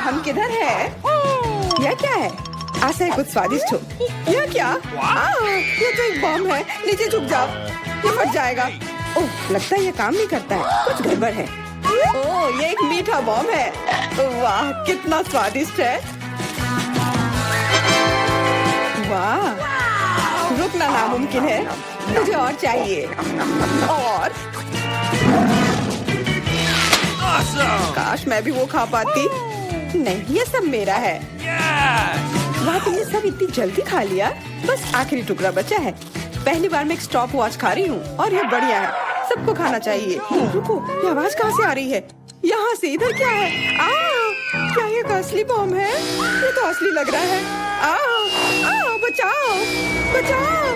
हम किधर है? यह क्या है? आशा है कुछ स्वादिष्ट हो। यह क्या? ये तो एक बम है। नीचे झुक जाओ, ये फट जाएगा। ओह, लगता है ये काम नहीं करता है, कुछ गड़बड़ है। ओह, ये एक मीठा बम है। वाह, कितना स्वादिष्ट है। वाह, रुकना नामुमकिन है। मुझे और चाहिए। और काश मैं भी वो खा पाती। नहीं, ये सब मेरा है। वाह, तुमने सब इतनी जल्दी खा लिया। बस आखिरी टुकड़ा बचा है। पहली बार मैं एक स्टॉप वॉच खा रही हूँ और ये बढ़िया है। सबको खाना चाहिए। रुको, ये आवाज कहाँ से आ रही है? यहाँ से। इधर क्या है? क्या ये असली बम है? ये तो असली लग रहा है। बचाओ, बचाओ।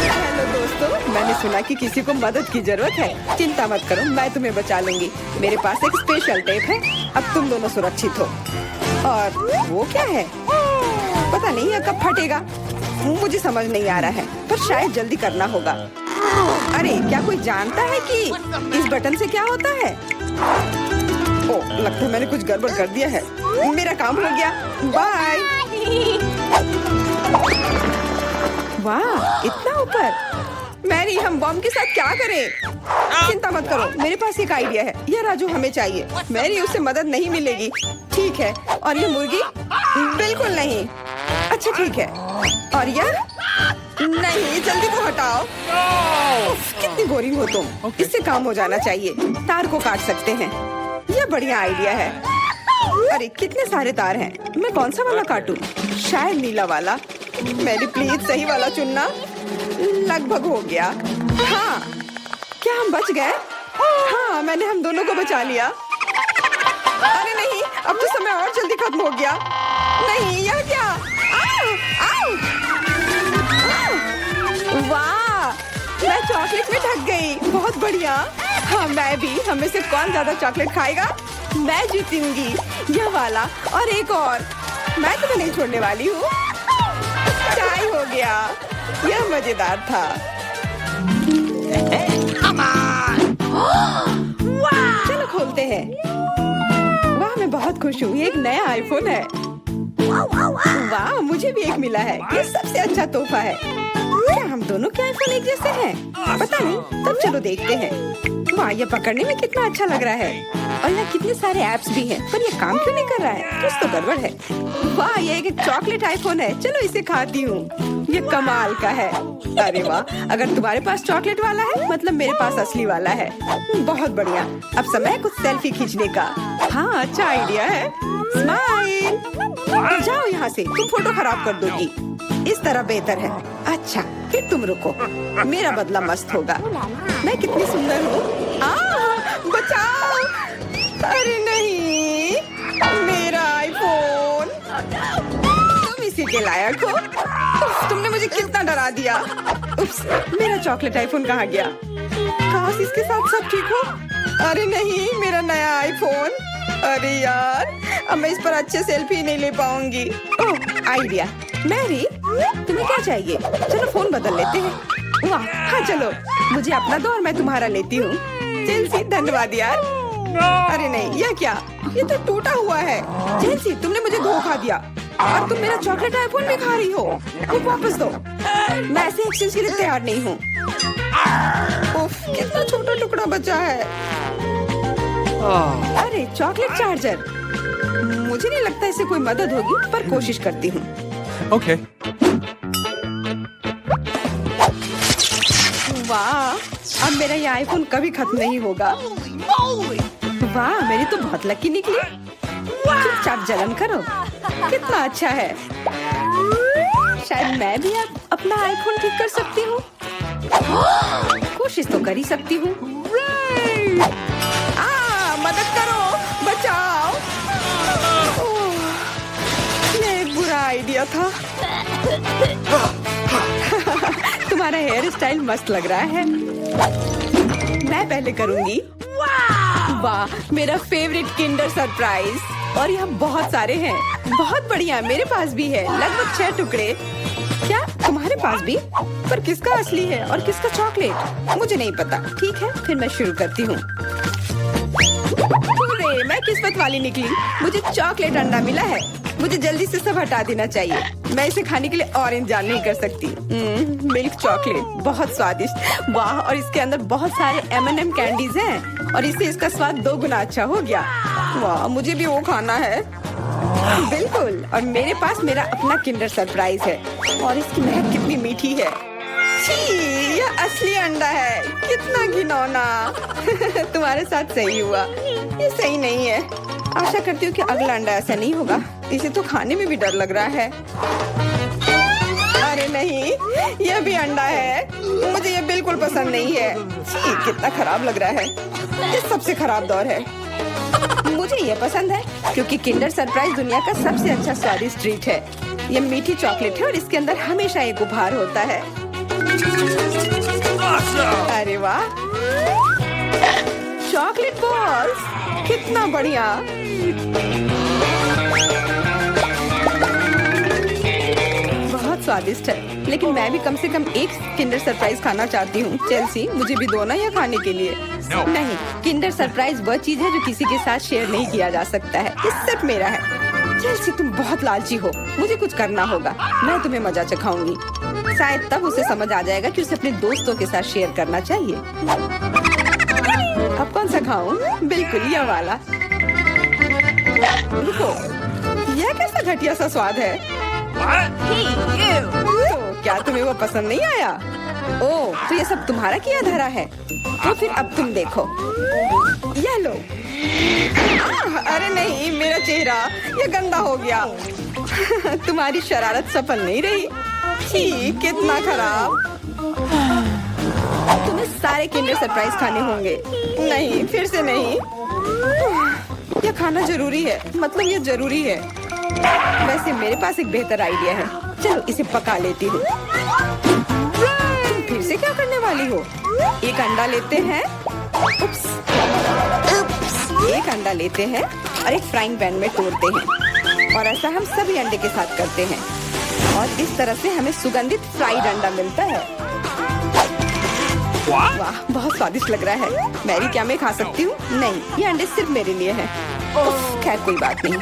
हेलो दोस्तों, मैंने सुना कि किसी को मदद की जरूरत है। चिंता मत करो, मैं तुम्हें बचा लूंगी। मेरे पास एक स्पेशल टेप है। अब तुम दोनों सुरक्षित हो। और वो क्या है? पता नहीं यह कब फटेगा। मुझे समझ नहीं आ रहा है, पर शायद जल्दी करना होगा। अरे, क्या कोई जानता है कि इस बटन से क्या होता है? ओह, लगता है मैंने कुछ गड़बड़ कर दिया है। मेरा काम हो गया। बाय। वाह, इतना ऊपर। मैरी, हम बम के साथ क्या करें? चिंता मत करो, मेरे पास एक आइडिया है। यह राजू हमें चाहिए। मैरी, उससे मदद नहीं मिलेगी। ठीक है। और ये मुर्गी? बिल्कुल नहीं। अच्छा, ठीक है। और यह? नहीं, जल्दी को हटाओ। कितनी बोरिंग हो तुम। इससे काम हो जाना चाहिए। तार को काट सकते हैं। यह बढ़िया आइडिया है। अरे, कितने सारे तार हैं। मैं कौन सा वाला काटूं? शायद नीला वाला। मेरी प्लीज सही वाला चुनना। लगभग हो गया। हाँ, क्या हम बच गए? हाँ, मैंने हम दोनों को बचा लिया। अरे नहीं, अब तो समय और जल्दी खत्म हो गया। नहीं, यह क्या? वाह, मैं चॉकलेट में ढक गई। बहुत बढ़िया। हाँ, मैं भी। हमें से कौन ज्यादा चॉकलेट खाएगा? मैं जीतूंगी। यह वाला और एक और। मैं तुम्हें नहीं छोड़ने वाली हूँ। चाय हो गया। यह मजेदार था। चलो खोलते हैं। वाह, मैं बहुत खुश हूँ। ये एक नया आईफोन है। वाह, मुझे भी एक मिला है। ये सबसे अच्छा तोहफा है। क्या हम दोनों के आईफोन एक जैसे हैं? पता नहीं, तब चलो देखते हैं। वाह, ये पकड़ने में कितना अच्छा लग रहा है। और यहाँ कितने सारे ऐप्स भी हैं, पर ये काम क्यों नहीं कर रहा है? कुछ तो गड़बड़ है। वाह, ये एक चॉकलेट आईफोन है। चलो इसे खाती हूँ। ये कमाल का है। अरे वाह, अगर तुम्हारे पास चॉकलेट वाला है, मतलब मेरे पास असली वाला है। बहुत बढ़िया। अब समय कुछ सेल्फी खींचने का। हाँ, अच्छा आइडिया है। स्माइल। जाओ यहाँ से, तुम फोटो खराब कर दोगी। इस तरह बेहतर है। अच्छा, फिर तुम रुको। मेरा बदला मस्त होगा। मैं कितनी सुंदर हूँ। बचाओ। अरे नहीं, मेरा आईफोन। तुम इसी के लायक हो। तुमने मुझे कितना डरा दिया। उप्स, मेरा चॉकलेट आईफोन कहाँ गया? काश इसके साथ सब ठीक हो। अरे नहीं, मेरा नया आईफोन। अरे यार, अब मैं इस पर अच्छे सेल्फी नहीं ले पाऊंगी। ओह, आइडिया। मैरी, तुम्हें क्या चाहिए? चलो फोन बदल लेते हैं। वाह, हाँ चलो। मुझे अपना दो और मैं तुम्हारा लेती हूँ। चेल्सी, धन्यवाद यार। अरे नहीं, यह क्या? ये तो टूटा हुआ है। चेल्सी, तुमने मुझे धोखा दिया और तुम मेरा चॉकलेट आईफोन भी खा रही हो। तुम वापस दो। मैं ऐसे एक्सचेंज के लिए तैयार नहीं हूँ। उफ, कितना छोटा टुकड़ा बचा है। अरे, चॉकलेट चार्जर। मुझे नहीं लगता इससे कोई मदद होगी, पर कोशिश करती हूँ। Okay. वाह, अब मेरा ये आईफोन कभी खत्म नहीं होगा। वाह, मेरी तो बहुत लकी निकली। चुपचाप जलन करो। कितना अच्छा है। शायद मैं भी अब अपना आईफोन ठीक कर सकती हूँ। कोशिश तो कर ही सकती हूँ। मदद करो, बचाओ। ये एक बुरा आइडिया था। तुम्हारा हेयर स्टाइल मस्त लग रहा है। मैं पहले करूंगी। वाह, मेरा फेवरेट किंडर सरप्राइज। और यहाँ बहुत सारे हैं। बहुत बढ़िया, मेरे पास भी है। लगभग 6 टुकड़े। क्या तुम्हारे पास भी? पर किसका असली है और किसका चॉकलेट? मुझे नहीं पता। ठीक है, फिर मैं शुरू करती हूँ। अरे मैं किस्मत वाली निकली, मुझे चॉकलेट अंडा मिला है। मुझे जल्दी से सब हटा देना चाहिए। मैं इसे खाने के लिए और इंतजार नहीं कर सकती। मिल्क चॉकलेट बहुत स्वादिष्ट, वाह। और इसके अंदर बहुत सारे M&M कैंडीज हैं और इससे इसका स्वाद 2 गुना अच्छा हो गया। वाह, मुझे भी वो खाना है। बिल्कुल, और मेरे पास मेरा अपना किंडर सरप्राइज है और इसकी महक कितनी मीठी है। छी, यह असली अंडा है, कितना घिनौना। तुम्हारे साथ सही हुआ, ये सही नहीं है। आशा करती हूँ कि अगला अंडा ऐसा नहीं होगा। इसे तो खाने में भी डर लग रहा है। अरे नहीं, यह भी अंडा है। मुझे ये बिल्कुल पसंद नहीं है। छी, कितना खराब लग रहा है। ये सबसे खराब दौर है। मुझे ये पसंद है क्योंकि किंडर सरप्राइज दुनिया का सबसे अच्छा स्वादिष्ट ट्रीट है। ये मीठी चॉकलेट है और इसके अंदर हमेशा एक उपहार होता है। अरे वाह, चॉकलेट बॉल्स, कितना बढ़िया। बहुत स्वादिष्ट है, लेकिन मैं भी कम से कम एक किंडर सरप्राइज खाना चाहती हूँ। चेल्सी, मुझे भी दो ना यह खाने के लिए। नहीं, किंडर सरप्राइज वह चीज है जो किसी के साथ शेयर नहीं किया जा सकता है। ये सिर्फ मेरा है। चेल्सी, तुम बहुत लालची हो। मुझे कुछ करना होगा। मैं तुम्हें मजा चखाऊंगी। शायद तब उसे समझ आ जाएगा कि उसे अपने दोस्तों के साथ शेयर करना चाहिए। अब कौन सा खाऊं? बिल्कुल यह वाला। रुको, यह कैसा घटिया सा स्वाद है? तो क्या तुम्हें वो पसंद नहीं आया? ओह, तो ये सब तुम्हारा किया धरा है। तो फिर अब तुम देखो, यह लो। अरे नहीं, मेरा चेहरा ये गंदा हो गया। तुम्हारी शरारत सफल नहीं रही। छी, कितना खराब। तुम्हें सारे किंडर सरप्राइज खाने होंगे। नहीं, फिर से नहीं। यह खाना जरूरी है, मतलब ये जरूरी है। वैसे मेरे पास एक बेहतर आइडिया है। चलो इसे पका लेती हूँ। तुम फिर से क्या करने वाली हो? एक अंडा लेते हैं। उप्स, एक अंडा लेते हैं और एक फ्राइंग पैन में तोड़ते हैं और ऐसा हम सभी अंडे के साथ करते हैं और इस तरह से हमें सुगंधित फ्राइड अंडा मिलता है। वाह, बहुत स्वादिष्ट लग रहा है। मैरी, क्या मैं खा सकती हूँ? नहीं, ये अंडे सिर्फ मेरे लिए हैं। खैर कोई बात नहीं।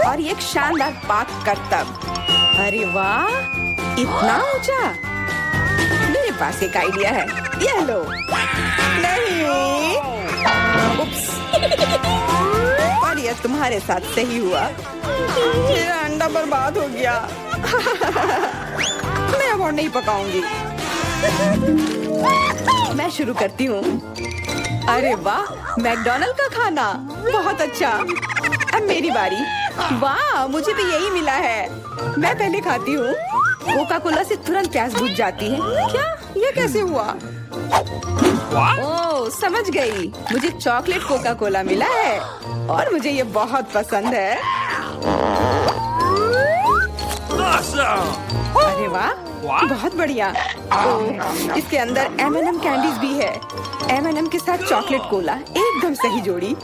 और ये एक शानदार पाक करतब। अरे वाह, इतना ऊंचा। मेरे पास एक आइडिया है, ये लो। नहीं, उप्स। और ये तुम्हारे साथ सही हुआ। मेरा अंडा बर्बाद हो गया। मैं अब और नहीं पकाऊंगी। मैं शुरू करती हूँ। अरे वाह, मैकडॉनल्ड का खाना, बहुत अच्छा। अब मेरी बारी। वाह, मुझे भी यही मिला है। मैं पहले खाती हूँ। कोका कोला से तुरंत प्यास बुझ जाती है। क्या, ये कैसे हुआ? ओह, समझ गई। मुझे चॉकलेट कोका कोला मिला है और मुझे ये बहुत पसंद है। अरे वाह, बहुत बढ़िया। ओह, इसके अंदर M&M कैंडीज भी है। M&M के साथ चॉकलेट कोला, एकदम सही जोड़ी।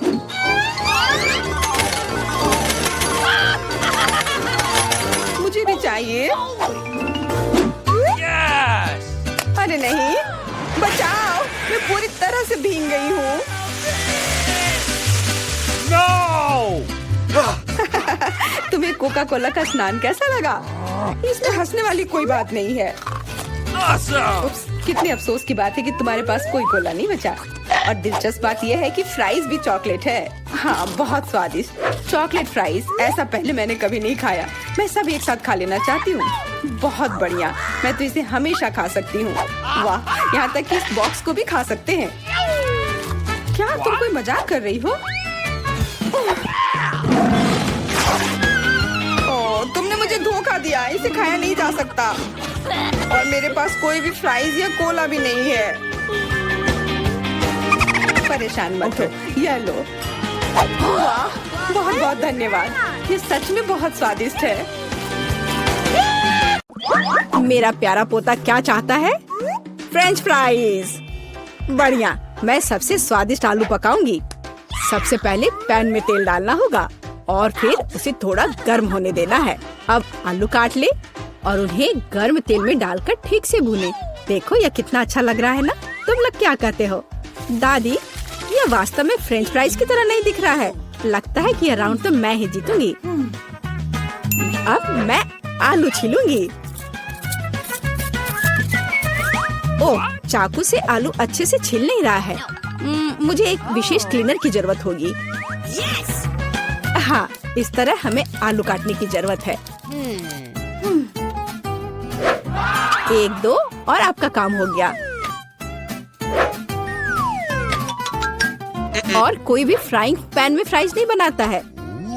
मुझे भी चाहिए। अरे नहीं, बचाओ, मैं पूरी तरह से भीग गई हूँ। तुम्हें कोका कोला का स्नान कैसा लगा? इसमें हंसने वाली कोई बात नहीं है। उप्स, कितने अफसोस की बात है कि तुम्हारे पास कोई कोला नहीं बचा। और दिलचस्प बात यह है कि फ्राइज भी चॉकलेट है। हाँ, बहुत स्वादिष्ट चॉकलेट फ्राइज। ऐसा पहले मैंने कभी नहीं खाया। मैं सब एक साथ खा लेना चाहती हूँ। बहुत बढ़िया, मैं तो इसे हमेशा खा सकती हूँ। वाह, यहाँ तक कि इस बॉक्स को भी खा सकते हैं। क्या तुम कोई मजाक कर रही हो? ओह, तुमने मुझे धोखा दिया। इसे खाया नहीं जा सकता और मेरे पास कोई भी फ्राइज या कोला भी नहीं है। परेशान मत हो, यह लो। वाह, बहुत बहुत धन्यवाद। ये सच में बहुत स्वादिष्ट है। मेरा प्यारा पोता क्या चाहता है? French fries. बढ़िया, मैं सबसे स्वादिष्ट आलू पकाऊंगी। सबसे पहले पैन में तेल डालना होगा और फिर उसे थोड़ा गर्म होने देना है। अब आलू काट ले और उन्हें गर्म तेल में डालकर ठीक से भूने। देखो, यह कितना अच्छा लग रहा है ना? तुम लोग क्या कहते हो? दादी, यह वास्तव में फ्रेंच फ्राइज की तरह नहीं दिख रहा है। लगता है कि यह राउंड तो मैं ही जीतूंगी। अब मैं आलू छीलूंगी। ओह, चाकू से आलू अच्छे से छिल नहीं रहा है। मुझे एक विशेष क्लीनर की जरूरत होगी। हाँ, इस तरह हमें आलू काटने की जरूरत है। 1, 2 और आपका काम हो गया। और कोई भी फ्राइंग पैन में फ्राइज नहीं बनाता है।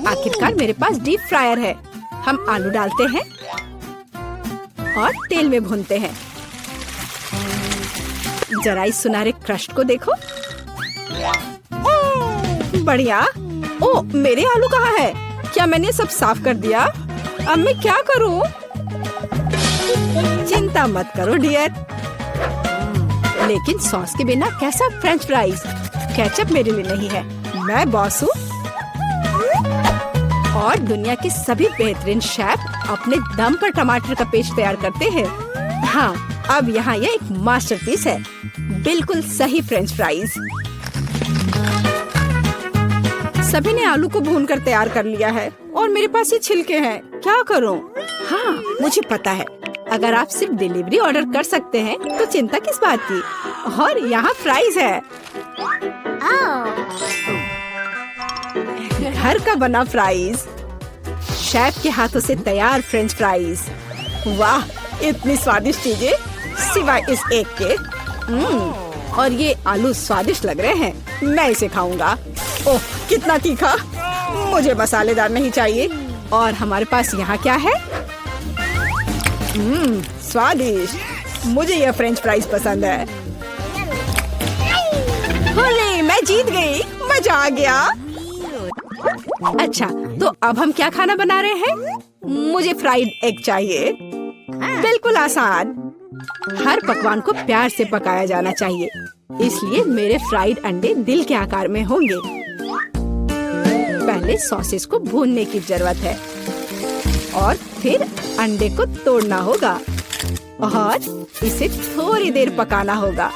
आखिरकार मेरे पास डीप फ्रायर है। हम आलू डालते हैं और तेल में भूनते हैं। जरा इस सुनहरे क्रस्ट को देखो। बढ़िया। ओ, मेरे आलू कहाँ है? क्या मैंने सब साफ कर दिया? अब मैं क्या करूं? चिंता मत करो डियर। लेकिन सॉस के बिना कैसा फ्रेंच फ्राइज? केचप मेरे लिए नहीं है, मैं बॉस हूँ। और दुनिया के सभी बेहतरीन शेफ अपने दम पर टमाटर का पेस्ट तैयार करते हैं। हाँ, अब यहाँ यह एक मास्टरपीस है। बिल्कुल सही फ्रेंच फ्राइज। सभी ने आलू को भूनकर तैयार कर लिया है और मेरे पास ये छिलके हैं। क्या करूँ? हाँ, मुझे पता है। अगर आप सिर्फ डिलीवरी ऑर्डर कर सकते हैं तो चिंता किस बात की। और यहाँ फ्राइज है। घर का बना फ्राइज, शेफ के हाथों से तैयार फ्रेंच फ्राइज। वाह, इतनी स्वादिष्ट चीजें सिवाय इस एक के। और ये आलू स्वादिष्ट लग रहे हैं। मैं इसे खाऊंगा। ओह, कितना तीखा। मुझे मसालेदार नहीं चाहिए। और हमारे पास यहाँ क्या है? स्वादिष्ट। मुझे यह फ्रेंच फ्राइज पसंद है। अरे, मैं जीत गई। मजा आ गया। अच्छा, तो अब हम क्या खाना बना रहे हैं? मुझे फ्राइड एग चाहिए। बिल्कुल आसान। हर पकवान को प्यार से पकाया जाना चाहिए, इसलिए मेरे फ्राइड अंडे दिल के आकार में होंगे। पहले सॉसेस को भूनने की जरूरत है और फिर अंडे को तोड़ना होगा और इसे थोड़ी देर पकाना होगा।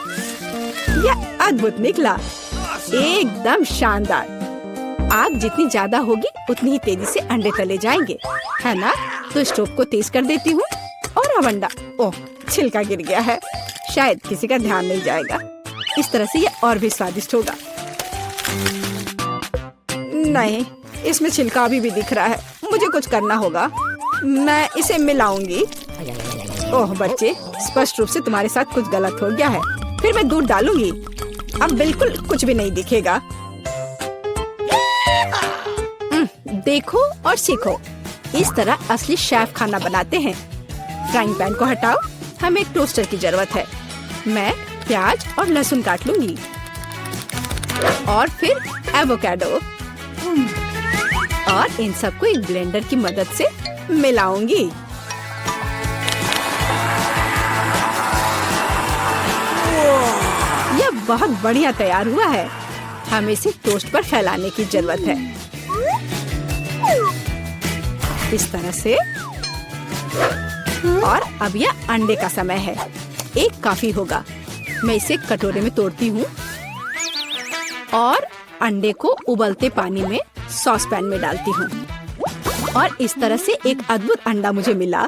यह अद्भुत निकला, एकदम शानदार। आग जितनी ज्यादा होगी उतनी ही तेजी से अंडे तले जाएंगे, है ना? तो स्टोव को तेज कर देती हूँ और अब अंडा। ओह, छिलका गिर गया है। शायद किसी का ध्यान नहीं जाएगा। इस तरह से यह और भी स्वादिष्ट होगा। नहीं, इसमें छिलका अभी भी दिख रहा है। मुझे कुछ करना होगा। मैं इसे मिलाऊंगी। ओह बच्चे, स्पष्ट रूप से तुम्हारे साथ कुछ गलत हो गया है। फिर मैं दूध डालूंगी। अब बिल्कुल कुछ भी नहीं दिखेगा। देखो और सीखो। इस तरह असली शेफ खाना बनाते हैं। फ्राइंग पैन को हटाओ। हमें एक टोस्टर की जरूरत है। मैं प्याज और लहसुन काट लूंगी और फिर एवोकाडो और इन सबको एक ब्लेंडर की मदद से मिलाऊंगी। यह बहुत बढ़िया तैयार हुआ है। हमें इसे टोस्ट पर फैलाने की जरूरत है। इस तरह से। और अब यह अंडे का समय है। एक काफी होगा। मैं इसे कटोरे में तोड़ती हूँ और अंडे को उबलते पानी में सॉस पैन में डालती हूँ। और इस तरह से एक अद्भुत अंडा मुझे मिला।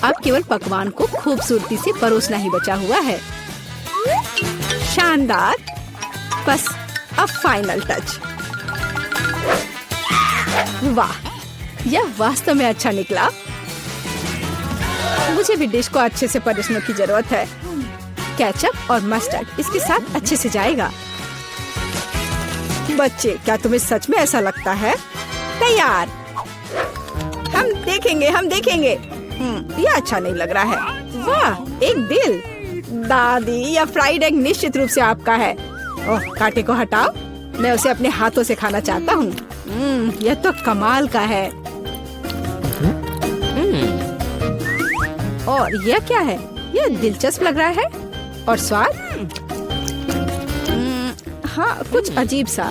अब केवल पकवान को खूबसूरती से परोसना ही बचा हुआ है। शानदार। बस अब फाइनल टच। वाह, यह वास्तव में अच्छा निकला। मुझे भी डिश को अच्छे से परोसने की जरूरत है। केचप और मस्टर्ड इसके साथ अच्छे से जाएगा। बच्चे, क्या तुम्हें सच में ऐसा लगता है? तैयार। हम देखेंगे। यह अच्छा नहीं लग रहा है। वाह, एक दिल। दादी, यह फ्राइड एग निश्चित रूप से आपका है। ओह, कांटे को हटाओ। मैं उसे अपने हाथों से खाना चाहता हूँ। यह तो कमाल का है। और यह क्या है? यह दिलचस्प लग रहा है। और स्वाद? हाँ, कुछ अजीब सा।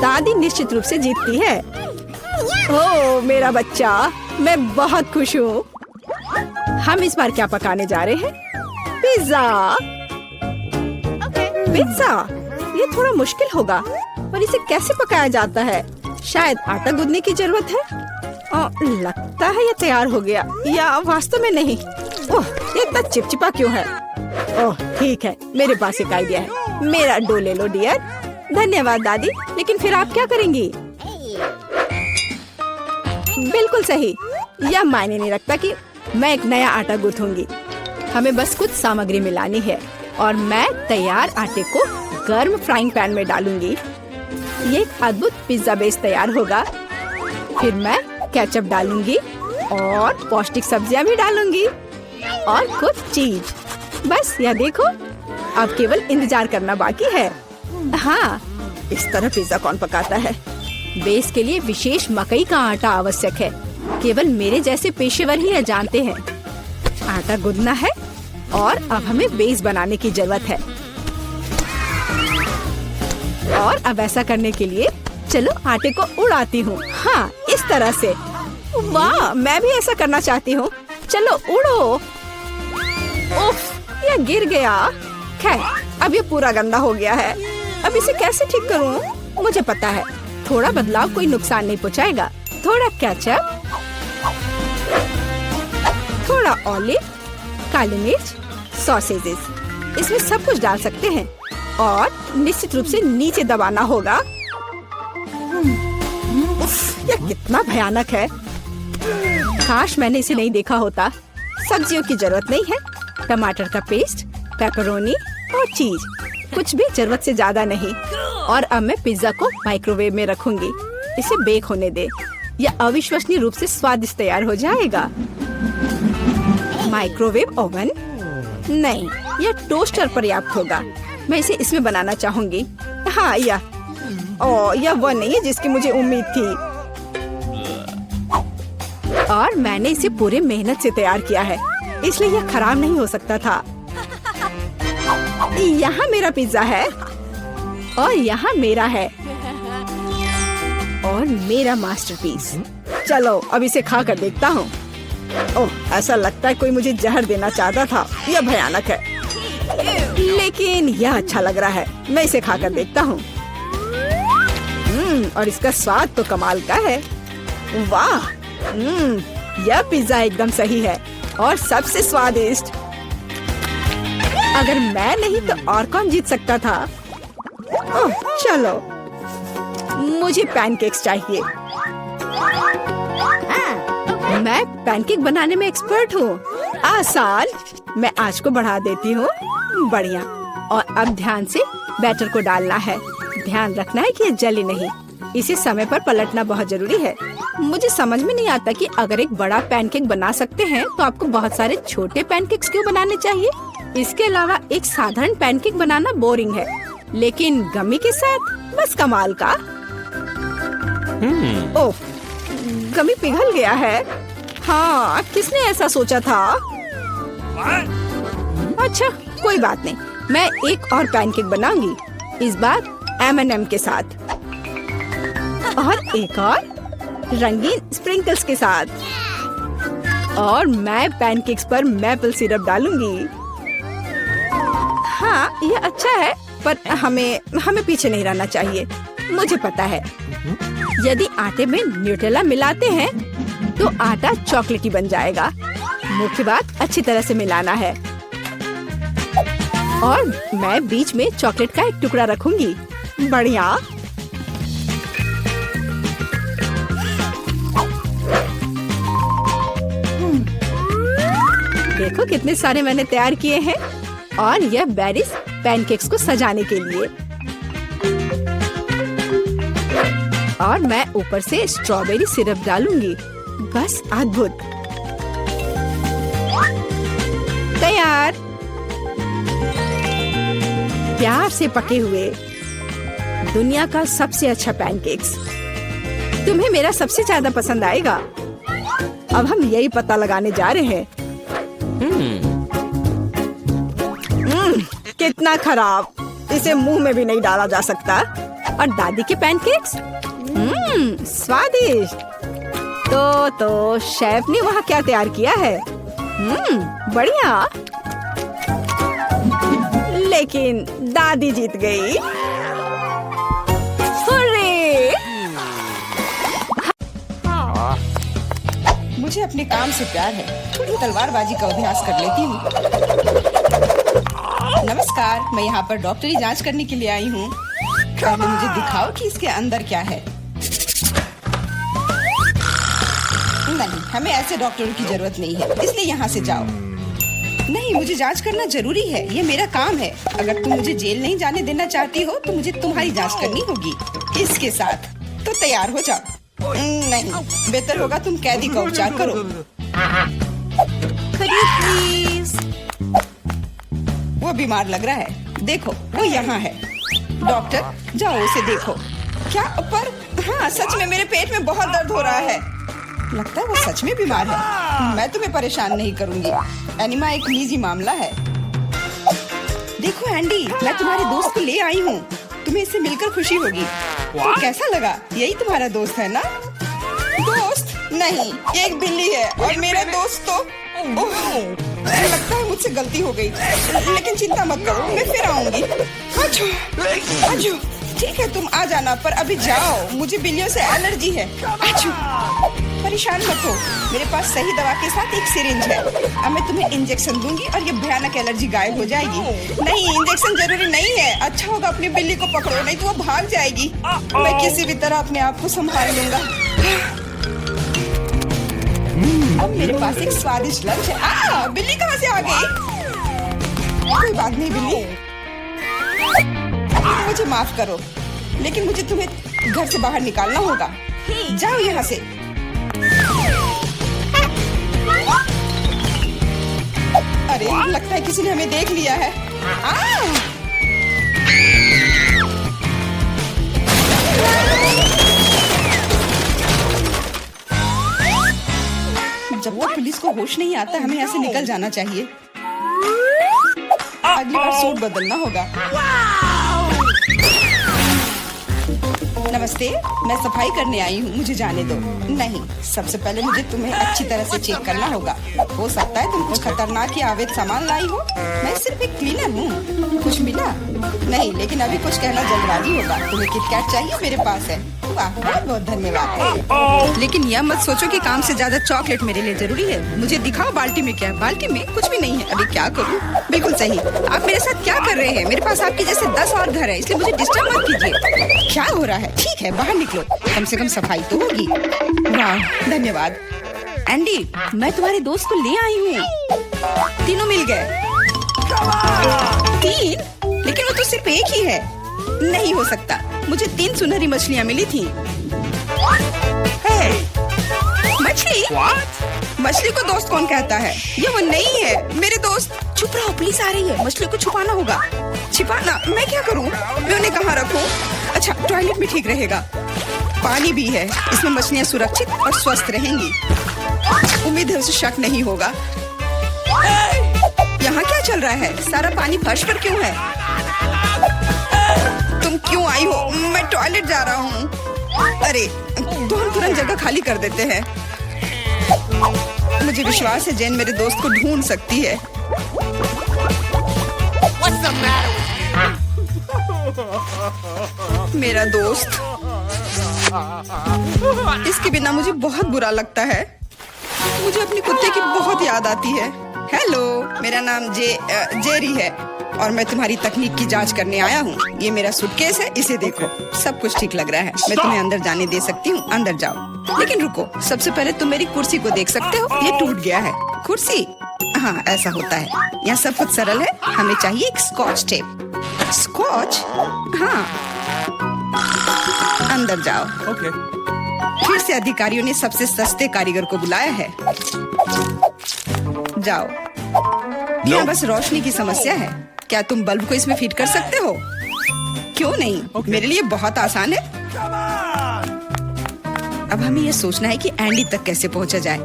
दादी निश्चित रूप से जीतती है। ओह मेरा बच्चा, मैं बहुत खुश हूँ। हम इस बार क्या पकाने जा रहे हैं? पिज्जा। पिज्जा? ये थोड़ा मुश्किल होगा। पर इसे कैसे पकाया जाता है? शायद आटा गूंदने की जरूरत है। लगता है ये तैयार हो गया, या वास्तव में नहीं। ओह, ये इतना चिपचिपा क्यों है? ओह ठीक है, मेरे पास एक आइडिया है। मेरा डो ले लो डियर। धन्यवाद दादी, लेकिन फिर आप क्या करेंगी? बिल्कुल सही, यह मायने नहीं रखता कि मैं एक नया आटा गूंथूंगी। हमें बस कुछ सामग्री मिलानी है और मैं तैयार आटे को गर्म फ्राइंग पैन में डालूंगी। ये एक अद्भुत पिज्जा बेस तैयार होगा। फिर मैं केचप डालूंगी और पौष्टिक सब्जियां भी डालूंगी और कुछ चीज। बस यह देखो, अब केवल इंतजार करना बाकी है। हाँ, इस तरह पिज्जा कौन पकाता है? बेस के लिए विशेष मकई का आटा आवश्यक है। केवल मेरे जैसे पेशेवर ही यह जानते हैं। आटा गूंदना है और अब हमें बेस बनाने की जरूरत है। और अब ऐसा करने के लिए चलो आटे को उड़ाती हूँ। हाँ, इस तरह से। वाह, मैं भी ऐसा करना चाहती हूँ। चलो उड़ो। उफ, यह गिर गया। खैर, अब ये पूरा गंदा हो गया है। अब इसे कैसे ठीक करूँ? मुझे पता है, थोड़ा बदलाव कोई नुकसान नहीं पहुँचाएगा। थोड़ा केचप, थोड़ा ऑलिव, काली मिर्च, सॉसेजेस, इसमें सब कुछ डाल सकते हैं और निश्चित रूप से नीचे दबाना होगा। उफ, यह कितना भयानक है। काश मैंने इसे नहीं देखा होता। सब्जियों की जरूरत नहीं है। टमाटर का पेस्ट, पेपरोनी और चीज, कुछ भी जरूरत से ज्यादा नहीं। और अब मैं पिज्जा को माइक्रोवेव में रखूंगी। इसे बेक होने दे। यह अविश्वसनीय रूप से स्वादिष्ट तैयार हो जाएगा। माइक्रोवेव ओवन नहीं, यह टोस्टर पर्याप्त होगा। मैं इसे इसमें बनाना चाहूंगी। हाँ, यह वह नहीं है जिसकी मुझे उम्मीद थी। और मैंने इसे पूरे मेहनत से तैयार किया है, इसलिए यह खराब नहीं हो सकता था। यहाँ मेरा पिज्जा है और यहाँ मेरा है और मेरा मास्टरपीस। चलो अब इसे खा कर देखता हूँ। ओह, ऐसा लगता है कोई मुझे जहर देना चाहता था। यह भयानक है, लेकिन यह अच्छा लग रहा है। मैं इसे खा कर देखता हूँ। और इसका स्वाद तो कमाल का है। वाह, यह पिज्जा एकदम सही है और सबसे स्वादिष्ट। अगर मैं नहीं तो और कौन जीत सकता था? ओह, चलो, मुझे पैनकेक्स चाहिए। मैं पैनकेक बनाने में एक्सपर्ट हूँ। आसान। मैं आंच को बढ़ा देती हूँ। बढ़िया। और अब ध्यान से बैटर को डालना है। ध्यान रखना है कि ये जले नहीं। इसे समय पर पलटना बहुत जरूरी है। मुझे समझ में नहीं आता कि अगर एक बड़ा पैनकेक बना सकते हैं तो आपको बहुत सारे छोटे पैनकेक्स क्यों बनाने चाहिए? इसके अलावा एक साधारण पैनकेक बनाना बोरिंग है, लेकिन गमी के साथ बस कमाल का। ओह, गमी पिघल गया है। हाँ, किसने ऐसा सोचा था? अच्छा, कोई बात नहीं। मैं एक और पैनकेक बनाऊंगी, इस बार M&M के साथ और एक और रंगीन स्प्रिंकल्स के साथ। और मैं पैनकेक्स पर मैपल सिरप डालूंगी। हाँ, ये अच्छा है, पर हमें पीछे नहीं रहना चाहिए। मुझे पता है, यदि आटे में न्यूटेला मिलाते हैं तो आटा चॉकलेटी बन जाएगा। मुख्य बात अच्छी तरह से मिलाना है। और मैं बीच में चॉकलेट का एक टुकड़ा रखूंगी। बढ़िया। देखो कितने सारे मैंने तैयार किए हैं। और यह बेरीज पैनकेक्स को सजाने के लिए। और मैं ऊपर से स्ट्रॉबेरी सिरप डालूंगी। बस अद्भुत। तैयार। प्यार से पके हुए दुनिया का सबसे अच्छा पैनकेक्स। तुम्हें मेरा सबसे ज्यादा पसंद आएगा। अब हम यही पता लगाने जा रहे हैं। कितना खराब। इसे मुंह में भी नहीं डाला जा सकता। और दादी के पैनकेक्स स्वादिष्ट। तो शेफ ने वहाँ क्या तैयार किया है? बढ़िया। लेकिन दादी जीत गई। मुझे अपने काम से प्यार है, थोड़ी तलवारबाजी का अभ्यास कर लेती हूँ। नमस्कार, मैं यहाँ पर डॉक्टरी जांच करने के लिए आई हूँ। पहले मुझे दिखाओ कि इसके अंदर क्या है। नहीं, हमें ऐसे डॉक्टरों की जरूरत नहीं है, इसलिए यहाँ से जाओ। नहीं, मुझे जांच करना जरूरी है, ये मेरा काम है। अगर तुम मुझे जेल नहीं जाने देना चाहती हो तो मुझे तुम्हारी जांच करनी होगी इसके साथ। तो तैयार हो जाओ। नहीं, बेहतर होगा तुम कैदी का उपचार करो। प्लीज। वो बीमार लग रहा है, देखो वो यहाँ है। डॉक्टर, जाओ उसे देखो। क्या पर? हाँ, सच में मेरे पेट में बहुत दर्द हो रहा है। लगता है वो सच में बीमार है। मैं तुम्हें परेशान नहीं करूंगी, एनिमा एक निजी मामला है। देखो एंडी, मैं तुम्हारे दोस्त को ले आई हूँ, तुम्हें इससे मिलकर खुशी होगी। तो कैसा लगा? यही तुम्हारा दोस्त है ना? दोस्त नहीं, ये एक बिल्ली है और मेरा दोस्त तो लगता है मुझसे गलती हो गई, लेकिन चिंता मत करो, मैं फिर आऊंगी। आजो, आजो। ठीक है, तुम आ जाना, पर अभी जाओ, मुझे बिल्लियों से एलर्जी है। आजो। परेशान मत हो, मेरे पास सही दवा के साथ एक सिरिंज है। अब मैं तुम्हें इंजेक्शन दूंगी और ये भयानक एलर्जी गायब हो जाएगी। नहीं, इंजेक्शन जरूरी नहीं है। अच्छा होगा अपनी बिल्ली को पकड़ो, नहीं तो वो भाग जाएगी। मैं किसी भी तरह अपने आप को संभाल लूंगा। अब मेरे पास एक स्वादिष्ट लंच है। बिल्ली कहाँ से आ गई? कोई बात नहीं बिल्ली, मुझे माफ करो, लेकिन मुझे तुम्हें घर से बाहर निकालना होगा। जाओ यहाँ से। अरे, लगता है किसी ने हमें देख लिया है। जब तक पुलिस को होश नहीं आता, हमें यहाँ से निकल जाना चाहिए। अगली बार सूट बदलना होगा। नमस्ते, मैं सफाई करने आई हूँ, मुझे जाने दो। नहीं, सबसे पहले मुझे तुम्हें अच्छी तरह से चेक करना होगा। हो सकता है तुम कुछ खतरनाक या अवैध सामान लाई हो। मैं सिर्फ एक क्लीनर हूँ। कुछ मिला? नहीं, लेकिन अभी कुछ कहना जल्दबाजी होगा। तुम्हें किटकैट चाहिए? मेरे पास है। वाह, बहुत बहुत धन्यवाद। लेकिन यह मत सोचो कि काम से ज्यादा चॉकलेट मेरे लिए जरूरी है। मुझे दिखाओ बाल्टी में क्या है। बाल्टी में कुछ भी नहीं है। अभी क्या करूँ? बिल्कुल सही। आप मेरे साथ क्या कर रहे हैं? मेरे पास आपके जैसे 10 और घर है, इसलिए मुझे डिस्टर्ब मत कीजिए। क्या हो रहा है? ठीक है, बाहर निकलो, कम से कम सफाई तो होगी। वाह, धन्यवाद। एंडी, मैं तुम्हारे दोस्त को ले आई हूँ। तीनों मिल गए। 3? लेकिन वो तो सिर्फ एक ही है। नहीं हो सकता, मुझे 3 सुनहरी मछलियाँ मिली थी। मछली? मछली को दोस्त कौन कहता है? ये वो नहीं है मेरे दोस्त। चुप रहो, पुलिस आ रही है। मछली को छुपाना होगा। छिपाना? मैं क्या करूँ? मैं उन्हें कहाँ रखूँ? अच्छा, टॉयलेट में ठीक रहेगा। पानी भी है, इसमें मछलियाँ सुरक्षित और स्वस्थ रहेंगी। उम्मीद है उसे शक नहीं होगा। यहाँ क्या चल रहा है? सारा पानी फर्श पर क्यों है? तुम क्यों आई हो? मैं टॉयलेट जा रहा हूँ। अरे, तो हम तुरंत जगह खाली कर देते हैं। मुझे विश्वास है जेन मेरे दोस्त को ढूंढ सकती है। मेरा दोस्त, इसके बिना मुझे बहुत बुरा लगता है। मुझे अपने कुत्ते की बहुत याद आती है। हेलो, मेरा नाम जेरी है और मैं तुम्हारी तकनीक की जांच करने आया हूँ। ये मेरा सूटकेस है, इसे देखो, सब कुछ ठीक लग रहा है। मैं तुम्हें अंदर जाने दे सकती हूँ, अंदर जाओ। लेकिन रुको, सबसे पहले तुम मेरी कुर्सी को देख सकते हो, ये टूट गया है। कुर्सी? हाँ, ऐसा होता है। यहाँ सब कुछ सरल है, हमें चाहिए एक स्कॉच टेप। स्कॉच? हाँ, अंदर जाओ। ओके। फिर से अधिकारियों ने सबसे सस्ते कारीगर को बुलाया है। जाओ। यहाँ बस रोशनी की समस्या है। क्या तुम बल्ब को इसमें फिट कर सकते हो? क्यों नहीं? मेरे लिए बहुत आसान है। अब हमें यह सोचना है कि एंडी तक कैसे पहुंचा जाए।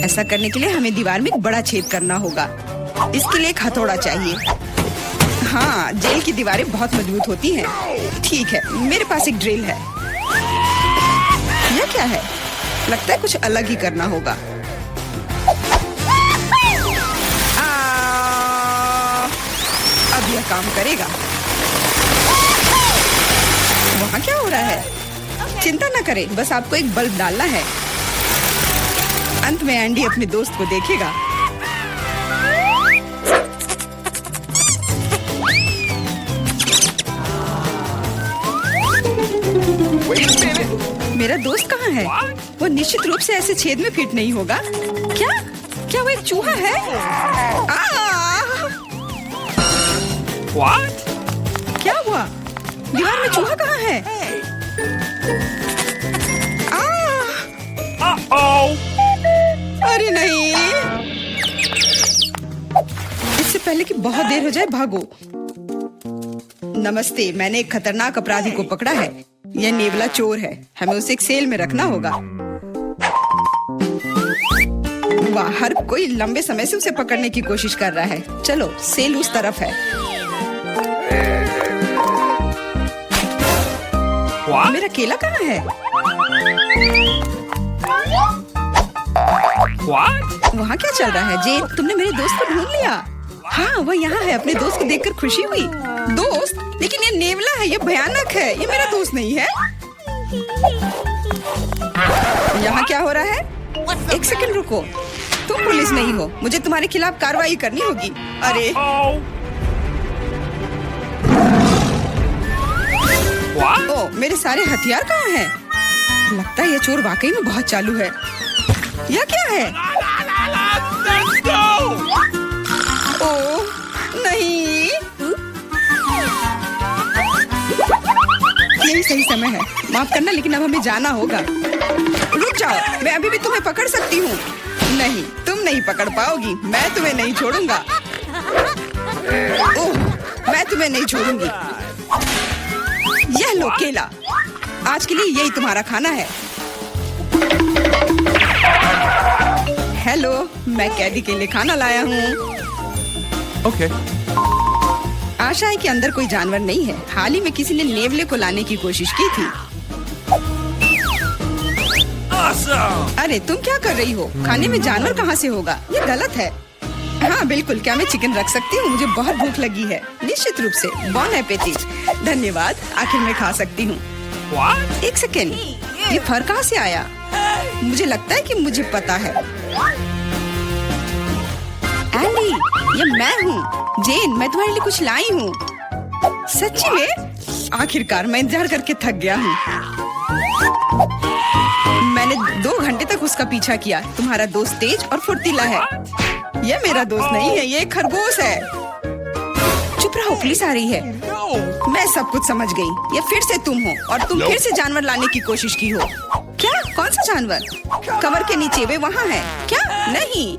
ऐसा करने के लिए हमें दीवार में एक बड़ा छेद करना होगा। इसके लिए एक हथौड़ा चाहिए। हाँ, जेल की दीवारें बहुत मजबूत होती हैं। ठीक है, मेरे पास एक ड्रिल है। यह क्या है? लगता है कुछ अलग ही करना होगा। अब यह काम करेगा। वहाँ क्या हो रहा है? चिंता न करें, बस आपको एक बल्ब डालना है। अंत में एंडी अपने दोस्त को देखेगा। मेरा दोस्त कहाँ है? वो निश्चित रूप से ऐसे छेद में फिट नहीं होगा। क्या क्या वो एक चूहा है? What? क्या हुआ? दीवार में चूहा कहाँ है? Uh-oh! अरे नहीं, इससे पहले कि बहुत देर हो जाए भागो। नमस्ते, मैंने एक खतरनाक अपराधी को पकड़ा है। यह नेवला चोर है, हमें उसे एक सेल में रखना होगा। वाह, हर कोई लंबे समय से उसे पकड़ने की कोशिश कर रहा है। चलो, सेल उस तरफ है। What? मेरा केला कहाँ है? What? वहाँ क्या चल रहा है? जेन, तुमने मेरे दोस्त को ढूंढ लिया? हाँ, वह यहाँ है। अपने दोस्त को देखकर खुशी हुई। दोस्त? लेकिन ये नेवला है, ये भयानक है। ये मेरा दोस्त नहीं है। यहाँ क्या हो रहा है? एक सेकंड रुको, तुम पुलिस नहीं हो। मुझे तुम्हारे खिलाफ कार्रवाई करनी होगी। अरे Oh! What? ओ, मेरे सारे हथियार कहाँ हैं? लगता है ये चोर वाकई में बहुत चालू है। यह क्या है? Let's go! ओ नहीं, यही सही समय है। माफ करना, लेकिन अब हमें जाना होगा। रुक जाओ, मैं अभी भी तुम्हें पकड़ सकती हूँ। नहीं, तुम नहीं पकड़ पाओगी। मैं तुम्हें नहीं छोड़ूंगा। ओह, मैं तुम्हें नहीं छोड़ूंगी। यह लो केला, आज के लिए यही तुम्हारा खाना है। हेलो, मैं कैदी के लिए खाना लाया हूँ। Okay. आशा है कि अंदर कोई जानवर नहीं है। हाल ही में किसी ने नेवले को लाने की कोशिश की थी। Awesome! अरे तुम क्या कर रही हो? खाने में जानवर कहाँ से होगा? ये गलत है। हाँ बिल्कुल, क्या मैं चिकन रख सकती हूँ? मुझे बहुत भूख लगी है। निश्चित रूप से। बॉन एपेटिट। धन्यवाद, आखिर मैं खा सकती हूँ। What? एक सेकेंड, ये फर कहाँ से आया? मुझे लगता है कि मुझे पता है। एंडी, ये मैं हूँ। जेन, मैं तुम्हारे लिए कुछ लाई हूँ। सच्ची में? आखिरकार मैं इंतजार करके थक गया हूँ। मैंने 2 घंटे तक उसका पीछा किया। तुम्हारा दोस्त तेज और फुर्तीला है। ये मेरा दोस्त नहीं है, ये एक खरगोश है। चुप रहो, पुलिस आ रही है। No! मैं सब कुछ समझ गई। ये फिर से तुम हो और तुम फिर से जानवर लाने की कोशिश की हो। क्या? कौन सा जानवर? कवर के नीचे, वे वहाँ है। क्या? नहीं,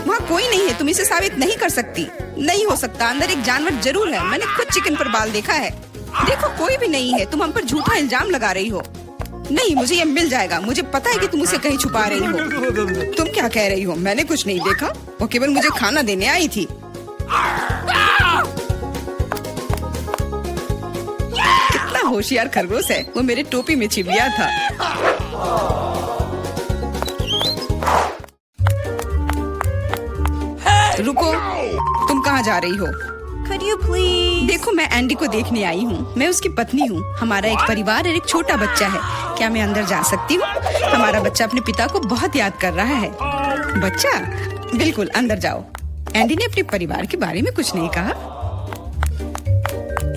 वहाँ कोई नहीं है। तुम इसे साबित नहीं कर सकती। नहीं हो सकता, अंदर एक जानवर जरूर है। मैंने खुद चिकन पर बाल देखा है। देखो, कोई भी नहीं है। तुम हम पर झूठा इल्जाम लगा रही हो। नहीं, मुझे ये मिल जाएगा। मुझे पता है कि तुम उसे कहीं छुपा रही हो। तुम क्या कह रही हो? मैंने कुछ नहीं देखा। वो केवल मुझे खाना देने आई थी। कितना होशियार खरगोश है। वो मेरे टोपी में छिप गया था। रुको, तुम कहाँ जा रही हो? Could you please? देखो, मैं एंडी को देखने आई हूँ। मैं उसकी पत्नी हूँ। हमारा एक परिवार और एक छोटा बच्चा है। क्या मैं अंदर जा सकती हूँ? हमारा बच्चा अपने पिता को बहुत याद कर रहा है। बच्चा? बिल्कुल, अंदर जाओ। एंडी ने अपने परिवार के बारे में कुछ नहीं कहा।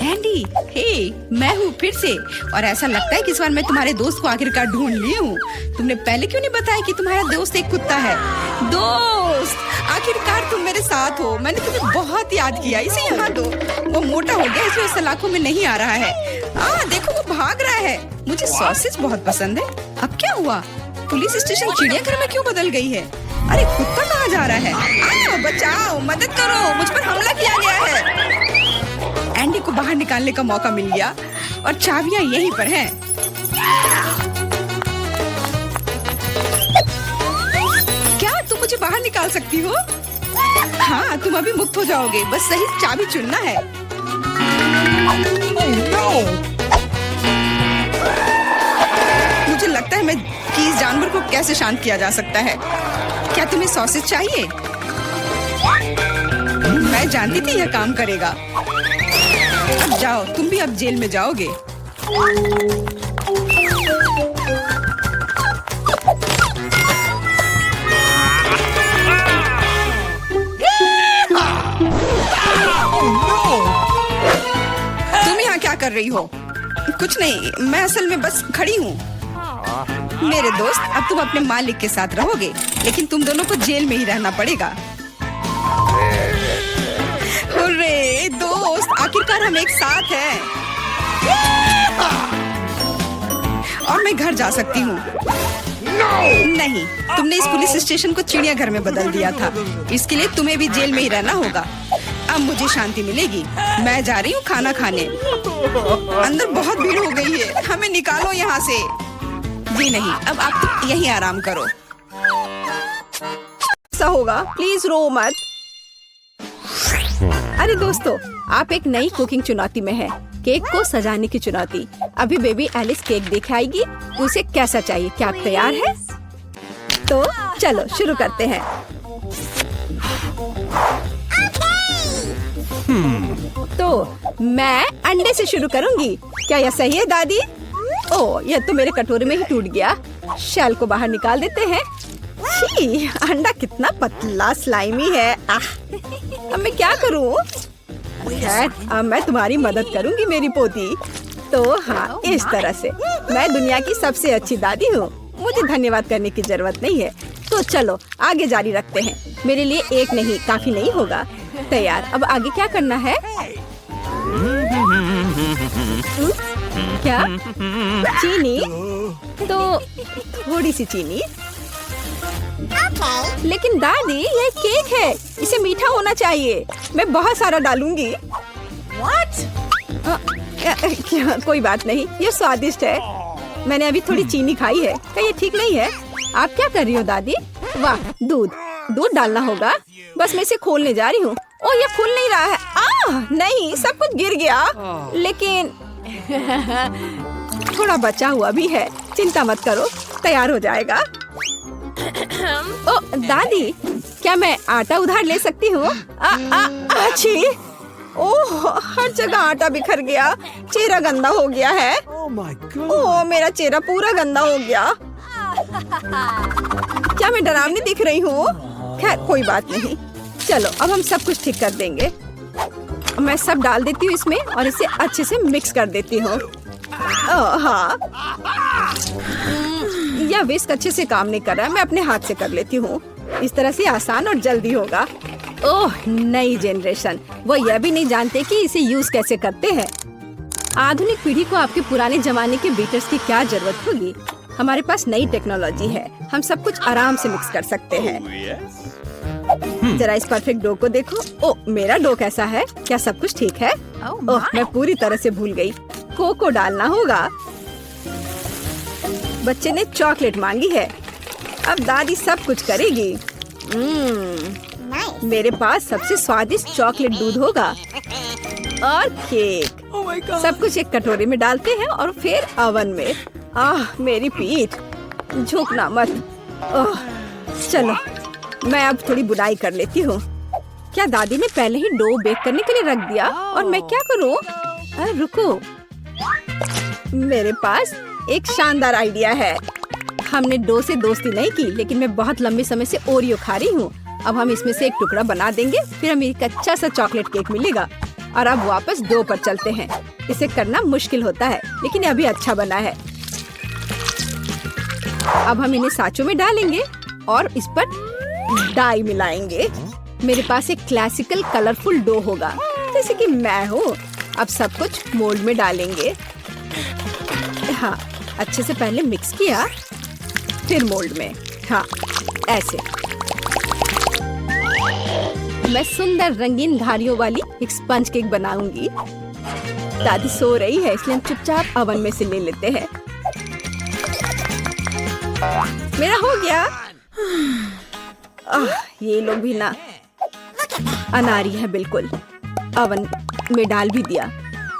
एंडी, हे, मैं हूँ फिर से। और ऐसा लगता है कि इस बार मैं तुम्हारे दोस्त को आखिरकार ढूंढ ली हूँ। तुमने पहले क्यों नहीं बताया कि तुम्हारा दोस्त एक कुत्ता है? दोस्त, आखिरकार तुम मेरे साथ हो। मैंने तुम्हें बहुत याद किया। इसे यहाँ दो। वो मोटा हो गया, इसलिए सलाखों में नहीं आ रहा है। देखो, वो भाग रहा है। मुझे सॉसेज बहुत पसंद है। अब क्या हुआ? पुलिस स्टेशन चिड़ियाघर में क्यों बदल गई है? अरे कुत्ता कहाँ जा रहा है? बचाओ, मदद करो, मुझ पर हमला किया गया है। एंडी को बाहर निकालने का मौका मिल गया और चाबियां यहीं पर हैं। क्या तुम मुझे बाहर निकाल सकती हो? हाँ, तुम अभी मुक्त हो जाओगे। बस सही चाबी चुनना है। Oh no! मुझे लगता है कि इस जानवर को कैसे शांत किया जा सकता है। क्या तुम्हें सॉसेज चाहिए? मैं जानती थी यह काम करेगा। अब जाओ, तुम भी अब जेल में जाओगे। हो? कुछ नहीं, मैं असल में बस खड़ी हूँ। मेरे दोस्त, अब तुम अपने मालिक के साथ रहोगे, लेकिन तुम दोनों को जेल में ही रहना पड़ेगा। अरे दोस्त, आखिरकार हम एक साथ हैं। और मैं घर जा सकती हूँ। नहीं, तुमने इस पुलिस स्टेशन को चिड़ियाघर में बदल दिया था। इसके लिए तुम्हें भी जेल में ही रहना होगा। अब मुझे शांति मिलेगी। मैं जा रही हूँ खाना खाने। अंदर बहुत भीड़ हो गई है, हमें निकालो यहाँ से। जी नहीं, अब आप तो यहीं आराम करो। ऐसा होगा, प्लीज रो मत। अरे दोस्तों, आप एक नई कुकिंग चुनौती में हैं। केक को सजाने की चुनौती। अभी बेबी एलिस केक देख आएगी। उसे कैसा चाहिए? क्या आप तैयार हैं? तो चलो शुरू करते हैं। तो मैं अंडे से शुरू करूंगी। क्या यह सही है दादी? ओह, यह तो मेरे कटोरे में ही टूट गया। शेल को बाहर निकाल देते हैं। छी, अंडा कितना पतला स्लाइमी है। अब मैं क्या करूं? खैर, अब मैं तुम्हारी मदद करूंगी मेरी पोती। तो हाँ, इस तरह से मैं दुनिया की सबसे अच्छी दादी हूँ। मुझे धन्यवाद करने की जरूरत नहीं है। तो चलो आगे जारी रखते हैं। मेरे लिए एक नहीं, काफी नहीं होगा। तैयार। अब आगे क्या करना है? क्या? चीनी? तो थोड़ी सी चीनी। लेकिन दादी, यह केक है, इसे मीठा होना चाहिए। मैं बहुत सारा डालूंगी। क्या? कोई बात नहीं, ये स्वादिष्ट है। मैंने अभी थोड़ी चीनी खाई है। क्या ये ठीक नहीं है? आप क्या कर रही हो दादी? वाह, दूध डालना होगा। बस मैं इसे खोलने जा रही हूँ। ओ, ये खुल नहीं रहा है। नहीं, सब कुछ गिर गया। लेकिन थोड़ा बचा हुआ भी है। चिंता मत करो, तैयार हो जाएगा। ओ दादी, क्या मैं आटा उधार ले सकती हूँ? अच्छी। ओह, हर जगह आटा बिखर गया। चेहरा गंदा हो गया है। ओह, मेरा चेहरा पूरा गंदा हो गया। क्या मैं डरावनी दिख रही हूँ? खैर, कोई बात नहीं। चलो, अब हम सब कुछ ठीक कर देंगे। मैं सब डाल देती हूँ इसमें और इसे अच्छे से मिक्स कर देती हूँ। हाँ, यह विस्क अच्छे से काम नहीं कर रहा है। मैं अपने हाथ से कर लेती हूँ। इस तरह से आसान और जल्दी होगा। ओह, नई जनरेशन, वो यह भी नहीं जानते कि इसे यूज कैसे करते हैं। आधुनिक पीढ़ी को आपके पुराने जमाने के बीटर्स की क्या जरूरत होगी? हमारे पास नई टेक्नोलॉजी है। हम सब कुछ आराम से मिक्स कर सकते हैं। जरा इस परफेक्ट डो को देखो। ओह, मेरा डो कैसा है? क्या सब कुछ ठीक है? ओह, मैं पूरी तरह से भूल गई। कोको डालना होगा। बच्चे ने चॉकलेट मांगी है। अब दादी सब कुछ करेगी। मेरे पास सबसे स्वादिष्ट चॉकलेट दूध होगा और केक। सब कुछ एक कटोरे में डालते हैं और फिर ओवन में। मेरी पीठ, झुकना मत। चलो, मैं अब थोड़ी बुनाई कर लेती हूँ। क्या दादी ने पहले ही डो बेक करने के लिए रख दिया? और मैं क्या करूँ? रुको, मेरे पास एक शानदार आइडिया है। हमने डो से दोस्ती नहीं की, लेकिन मैं बहुत लंबे समय से ओरियो खा रही हूँ। अब हम इसमें से एक टुकड़ा बना देंगे, फिर हमें एक अच्छा सा चॉकलेट केक मिलेगा। और अब वापस डो पर चलते हैं। इसे करना मुश्किल होता है, लेकिन अभी अच्छा बना है। अब हम इन्हें साँचों में डालेंगे और इस पर डाई मिलाएंगे। मेरे पास एक क्लासिकल कलरफुल डो होगा, जैसे कि मैं हूँ। अब सब कुछ मोल्ड में डालेंगे। हाँ, अच्छे से पहले मिक्स किया, फिर मोल्ड में। हाँ, ऐसे। मैं सुंदर रंगीन धारियों वाली एक स्पंज केक बनाऊंगी। दादी सो रही है, इसलिए हम चुपचाप ओवन में से ले लेते हैं। मेरा हो गया। ये लोग भी ना अनारी है बिल्कुल। ओवन में डाल भी दिया।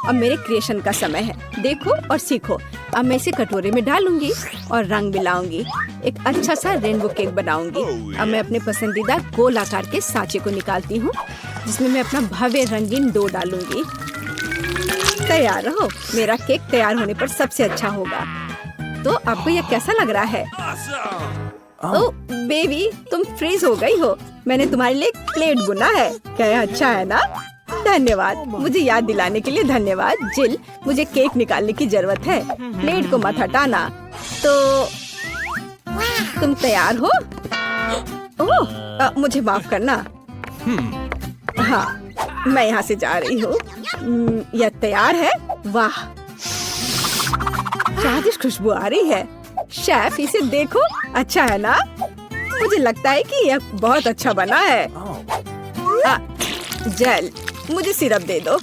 अब मेरे क्रिएशन का समय है। देखो और सीखो। अब मैं इसे कटोरे में डालूंगी और रंग मिलाऊंगी। एक अच्छा सा रेनबो केक बनाऊंगी। अब मैं अपने पसंदीदा गोल आकार के सांचे को निकालती हूँ, जिसमें मैं अपना भव्य रंगीन डो डालूंगी। तैयार रहो, मेरा केक तैयार होने पर सबसे अच्छा होगा। तो आपको यह कैसा लग रहा है? ओह बेबी, तुम फ्रीज हो गई हो। मैंने तुम्हारे लिए एक प्लेट बुना है। क्या यह अच्छा है ना? धन्यवाद, मुझे याद दिलाने के लिए धन्यवाद। जिल, मुझे केक निकालने की जरूरत है। प्लेट को मत हटाना। तो तुम तैयार हो? ओह, मुझे माफ करना। हाँ, मैं यहाँ से जा रही हूँ। यह तैयार है। वाह, स्वादिष्ट खुशबू आ रही है। शेफ, इसे देखो, अच्छा है ना? मुझे लगता है कि यह बहुत अच्छा बना है। जेल, मुझे सिरप दे दो,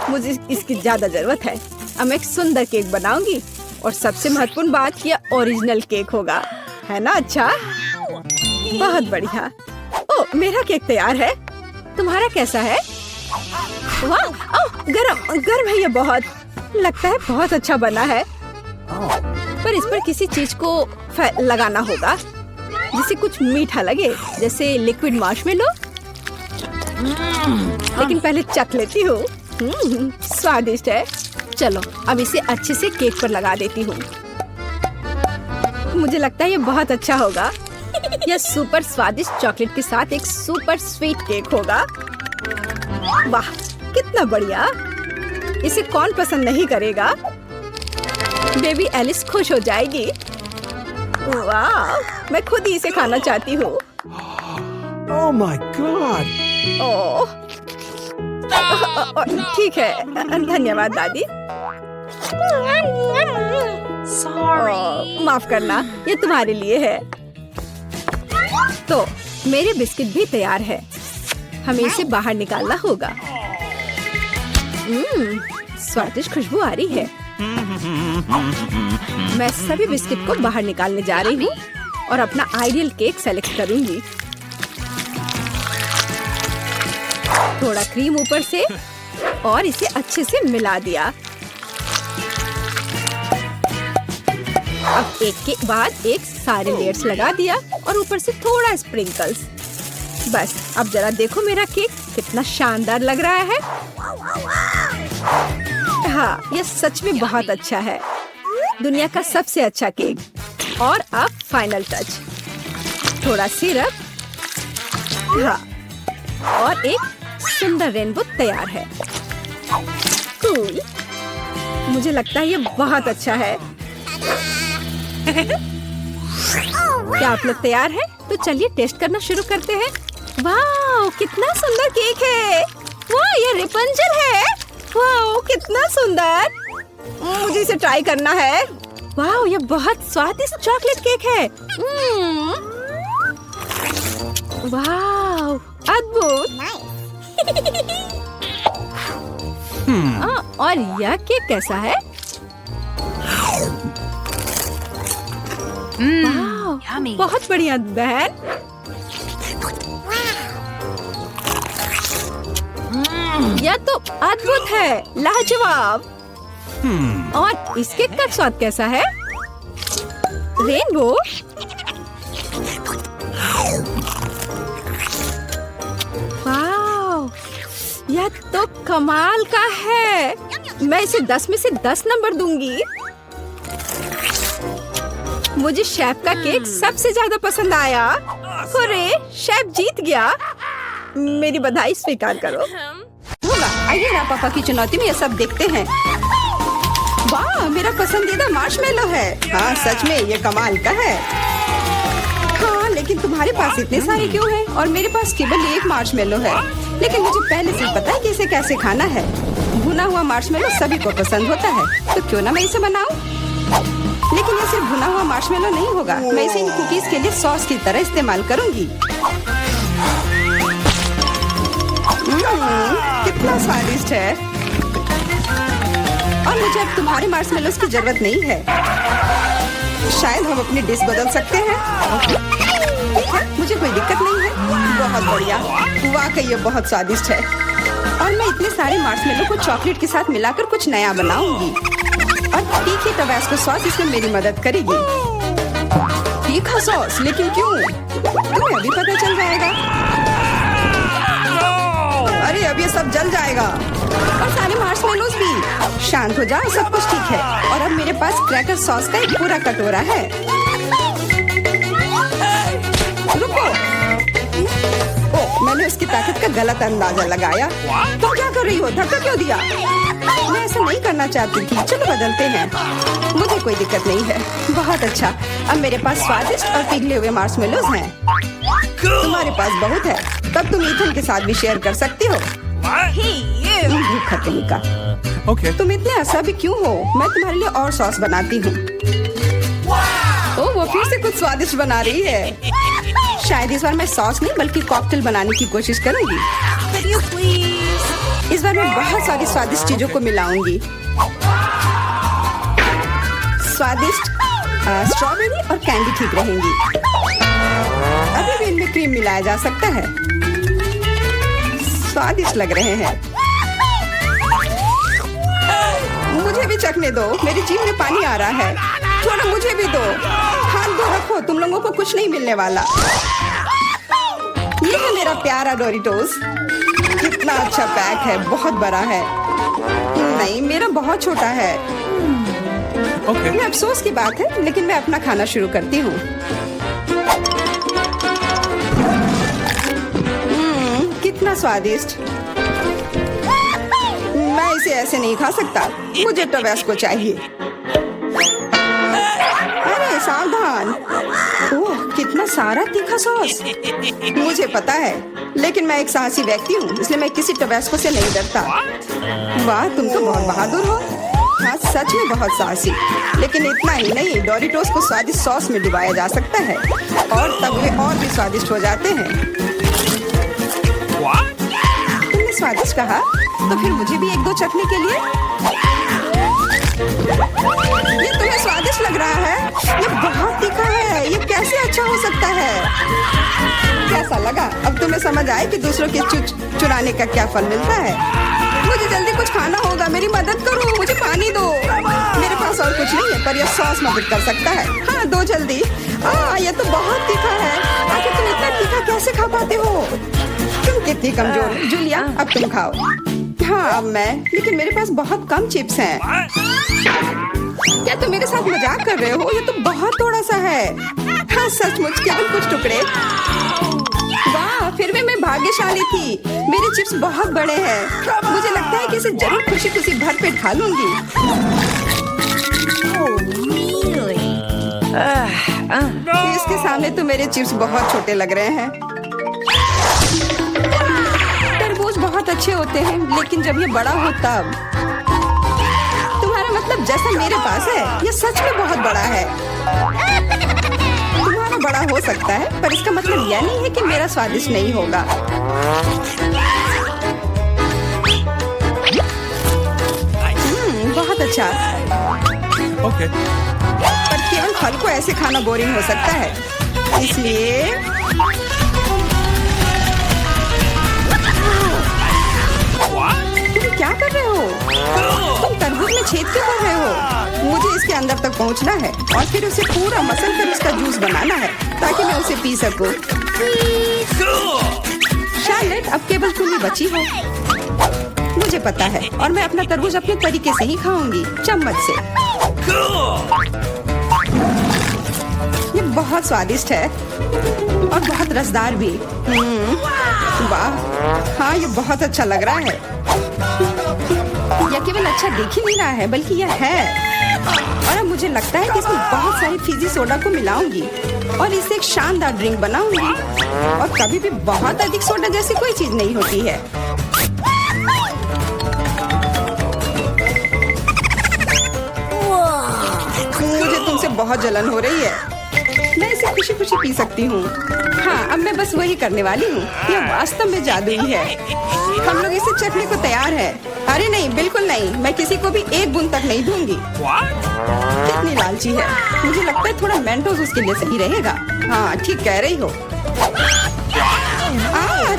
मुझे इसकी ज्यादा जरूरत है। अब मैं एक सुंदर केक बनाऊंगी और सबसे महत्वपूर्ण बात, यह ओरिजिनल केक होगा, है ना? अच्छा, बहुत बढ़िया। ओह, मेरा केक तैयार है। तुम्हारा कैसा है? वाह, ओह, गरम गरम है। ये बहुत लगता है बहुत अच्छा बना है, पर इस पर किसी चीज को लगाना होगा जिससे कुछ मीठा लगे, जैसे लिक्विड मार्शमेलो। लेकिन पहले चख लेती हूँ। स्वादिष्ट है। चलो, अब इसे अच्छे से केक पर लगा देती हूँ। मुझे लगता है ये बहुत अच्छा होगा। यह सुपर स्वादिष्ट चॉकलेट के साथ एक सुपर स्वीट केक होगा। वाह, कितना बढ़िया। इसे कौन पसंद नहीं करेगा? बेबी एलिस खुश हो जाएगी। वाह, मैं खुद ही इसे खाना चाहती हूँ। Oh my God! ओह, ठीक है, धन्यवाद दादी। माफ करना, ये तुम्हारे लिए है। तो मेरे बिस्किट भी तैयार है, हमें इसे बाहर निकालना होगा। स्वादिष्ट खुशबू आ रही है। मैं सभी बिस्किट को बाहर निकालने जा रही हूँ और अपना आइडियल केक सेलेक्ट करूंगी। थोड़ा क्रीम ऊपर से और इसे अच्छे से मिला दिया। अब एक के बाद एक सारे लेयर्स लगा दिया और ऊपर से थोड़ा स्प्रिंकल्स। बस, अब जरा देखो मेरा केक कितना शानदार लग रहा है। हाँ, यह सच में बहुत अच्छा है। दुनिया का सबसे अच्छा केक। और अब फाइनल टच, थोड़ा सिरप। हाँ, और एक सुंदर रेनबो तैयार है। कूल, मुझे लगता है ये बहुत अच्छा है। क्या आप लोग तैयार हैं? तो चलिए टेस्ट करना शुरू करते हैं। वाह, कितना सुंदर केक है। वाह, ये रेपंजल है। वाह, कितना सुंदर। मुझे इसे ट्राई करना है। वाह, ये बहुत स्वादिष्ट चॉकलेट केक है। वाह, अद्भुत। और यह केक कैसा है? Yummy. बहुत बढ़िया बहन। यह तो अद्भुत है, लाजवाब। और इस केक का स्वाद कैसा है? रेनबो। वाह, यह तो कमाल का है। मैं इसे 10 में से 10 नंबर दूंगी। मुझे शेफ का केक सबसे ज्यादा पसंद आया। अरे, शेफ जीत गया। मेरी बधाई स्वीकार करो। होगा, आइए ना पापा की चुनौती में ये सब देखते हैं। वाह, मेरा पसंदीदा मार्शमेलो है। हाँ, सच में ये कमाल का है। हाँ, लेकिन तुम्हारे पास इतने सारे क्यों हैं? और मेरे पास केवल एक मार्शमेलो है। लेकिन मुझे पहले से पता है कि इसे कैसे खाना है। भुना हुआ मार्शमेलो सभी को पसंद होता है, तो क्यों ना मैं इसे बनाऊं? लेकिन ये सिर्फ भुना हुआ मार्शमेलो नहीं होगा। मैं इसे इन कुकीज के लिए सॉस की तरह इस्तेमाल करूंगी। कितना स्वादिष्ट है। और मुझे अब तुम्हारे मार्शमेलोस की जरूरत नहीं है। शायद हम अपनी डिश बदल सकते हैं। ठीक है, मुझे कोई दिक्कत नहीं है। बहुत बढ़िया, वाकई ये बहुत स्वादिष्ट है। और मैं इतने सारे मार्शमेलो को चॉकलेट के साथ मिलाकर कुछ नया बनाऊंगी। और तीखी टबास्को सॉस इसमें मेरी मदद करेगी। तीखा सॉस? लेकिन क्यों? तुम्हें अभी पता चल जाएगा। अरे, अब ये सब जल जाएगा। और सारे मार्शमेलोस भी। शांत हो जाओ, सब कुछ ठीक है। और अब मेरे पास क्रैकर सॉस का एक पूरा कटोरा है। रुको। ओह, मैंने उसकी ताकत का गलत अंदाजा लगाया। तुम क्या कर रही हो? धक्का क्यों दिया? मैं ऐसा नहीं करना चाहती थी। चलो बदलते हैं। मुझे कोई दिक्कत नहीं है। बहुत अच्छा। अब मेरे पास स्वादिष्ट और पिघले हुए मार्शमेलोज हैं। तुम्हारे पास बहुत है, तब तुम ईथन के साथ भी शेयर कर सकती हो। Hey, you. भूखा कहीं का। Okay. तुम इतने असभी क्यों हो? मैं तुम्हारे लिए और सॉस बनाती हूँ। ओह, वो फिर से कुछ स्वादिष्ट बना रही है। शायद इस बार मैं सॉस नहीं बल्कि कॉकटेल बनाने की कोशिश करूंगी। Could you please? इस बार मैं बहुत सारी स्वादिष्ट चीजों को मिलाऊंगी। स्वादिष्ट स्ट्रॉबेरी और कैंडी ठीक रहेंगी। अभी भी इनमें क्रीम मिलाया जा सकता है। स्वादिष्ट लग रहे हैं। मुझे भी चखने दो। मेरी जीभ में पानी आ रहा है। थोड़ा मुझे भी दो। हाथ दो रखो, तुम लोगों को कुछ नहीं मिलने वाला। ये है मेरा प्यारा डोरिटोस। कितना अच्छा पैक है, बहुत बड़ा है। नहीं, मेरा बहुत छोटा है। Okay. ये अफसोस की बात है, लेकिन मैं अपना खाना शुरू करती हूँ। कितना स्वादिष्ट। मैं इसे ऐसे नहीं खा सकता। मुझे टबैस्को चाहिए। अरे सावधान। ओह, कितना सारा तीखा सॉस। मुझे पता है, लेकिन मैं एक साहसी व्यक्ति हूँ, इसलिए मैं किसी टबैस्को से नहीं डरता। वाह, तुम तो बहुत बहादुर हो। हाँ, सच में बहुत साहसी। लेकिन इतना ही नहीं, डोरिटोस को स्वादिष्ट सॉस में डुबाया जा सकता है और तब वे और भी स्वादिष्ट हो जाते हैं। तुमने स्वादिष्ट कहा, तो फिर मुझे भी एक दो चखने के लिए। ये तुम्हें स्वादिष्ट लग रहा है? ये बहुत तीखा है। ये कैसे अच्छा हो सकता है? कैसा लगा? अब तुम्हें समझ आए कि दूसरों के चुराने का क्या फल मिलता है। मुझे जल्दी कुछ खाना होगा। मेरी मदद करो। मुझे पानी दो। मेरे पास और कुछ नहीं है, पर यह सॉस मदद कर सकता है। हाँ, दो जल्दी। ये तो बहुत तीखा है। आखिर तुम इतना तीखा कैसे खा पाते हो? तुम कितनी कमजोर हो। जूलिया, अब तुम खाओ। हाँ, अब मैं। लेकिन मेरे पास बहुत कम चिप्स हैं। क्या तुम मेरे साथ मजाक कर रहे हो? ये तो बहुत थोड़ा सा है। हाँ, सचमुच केवल कुछ टुकड़े। वाह, फिर भी मैं भाग्यशाली थी। मेरे चिप्स बहुत बड़े हैं। मुझे लगता है कि इसे जरूर खुशी खुशी भर पेट खा लूंगी। इसके सामने तो मेरे चिप्स बहुत छोटे लग रहे हैं। तरबूज बहुत अच्छे होते हैं, लेकिन जब ये बड़ा हो तब। तुम्हारा मतलब जैसा मेरे पास है, ये सच में बहुत बड़ा है। तुम्हारा बड़ा हो सकता है, पर इसका मतलब यह नहीं है कि मेरा स्वादिष्ट नहीं होगा। बहुत अच्छा। Okay. पर केवल फल को ऐसे खाना बोरिंग हो सकता है, इसलिए तुम क्या कर रहे हो? तुम तरबूज में छेद क्यों कर रहे हो? मुझे इसके अंदर तक पहुंचना है और फिर उसे पूरा मसल कर उसका जूस बनाना है ताकि मैं उसे पी सकूं। शार्लेट, अब केवल तुम ही बची हो। मुझे पता है, और मैं अपना तरबूज अपने तरीके से ही खाऊंगी, चम्मच से। ये बहुत स्वादिष्ट है और बहुत रसदार भी। वाह, हाँ, ये बहुत अच्छा लग रहा है। यह केवल अच्छा दिख ही नहीं रहा है, बल्कि यह है। और अब मुझे लगता है कि इसमें बहुत सारी फीजी सोडा को मिलाऊंगी और इससे एक शानदार ड्रिंक बनाऊंगी। और कभी भी बहुत अधिक सोडा जैसी कोई चीज नहीं होती है। मुझे तुमसे बहुत जलन हो रही है। मैं इसे खुशी खुशी पी सकती हूँ। हाँ, अब मैं बस वही करने वाली हूँ। यह वास्तव में जादुई है। हम लोग इसे चखने को तैयार है। अरे नहीं, बिल्कुल नहीं। मैं किसी को भी एक बूंद तक नहीं दूंगी। कितनी लालची है। मुझे लगता है थोड़ा मेंटोस उसके लिए सही रहेगा। हाँ, ठीक कह रही हो।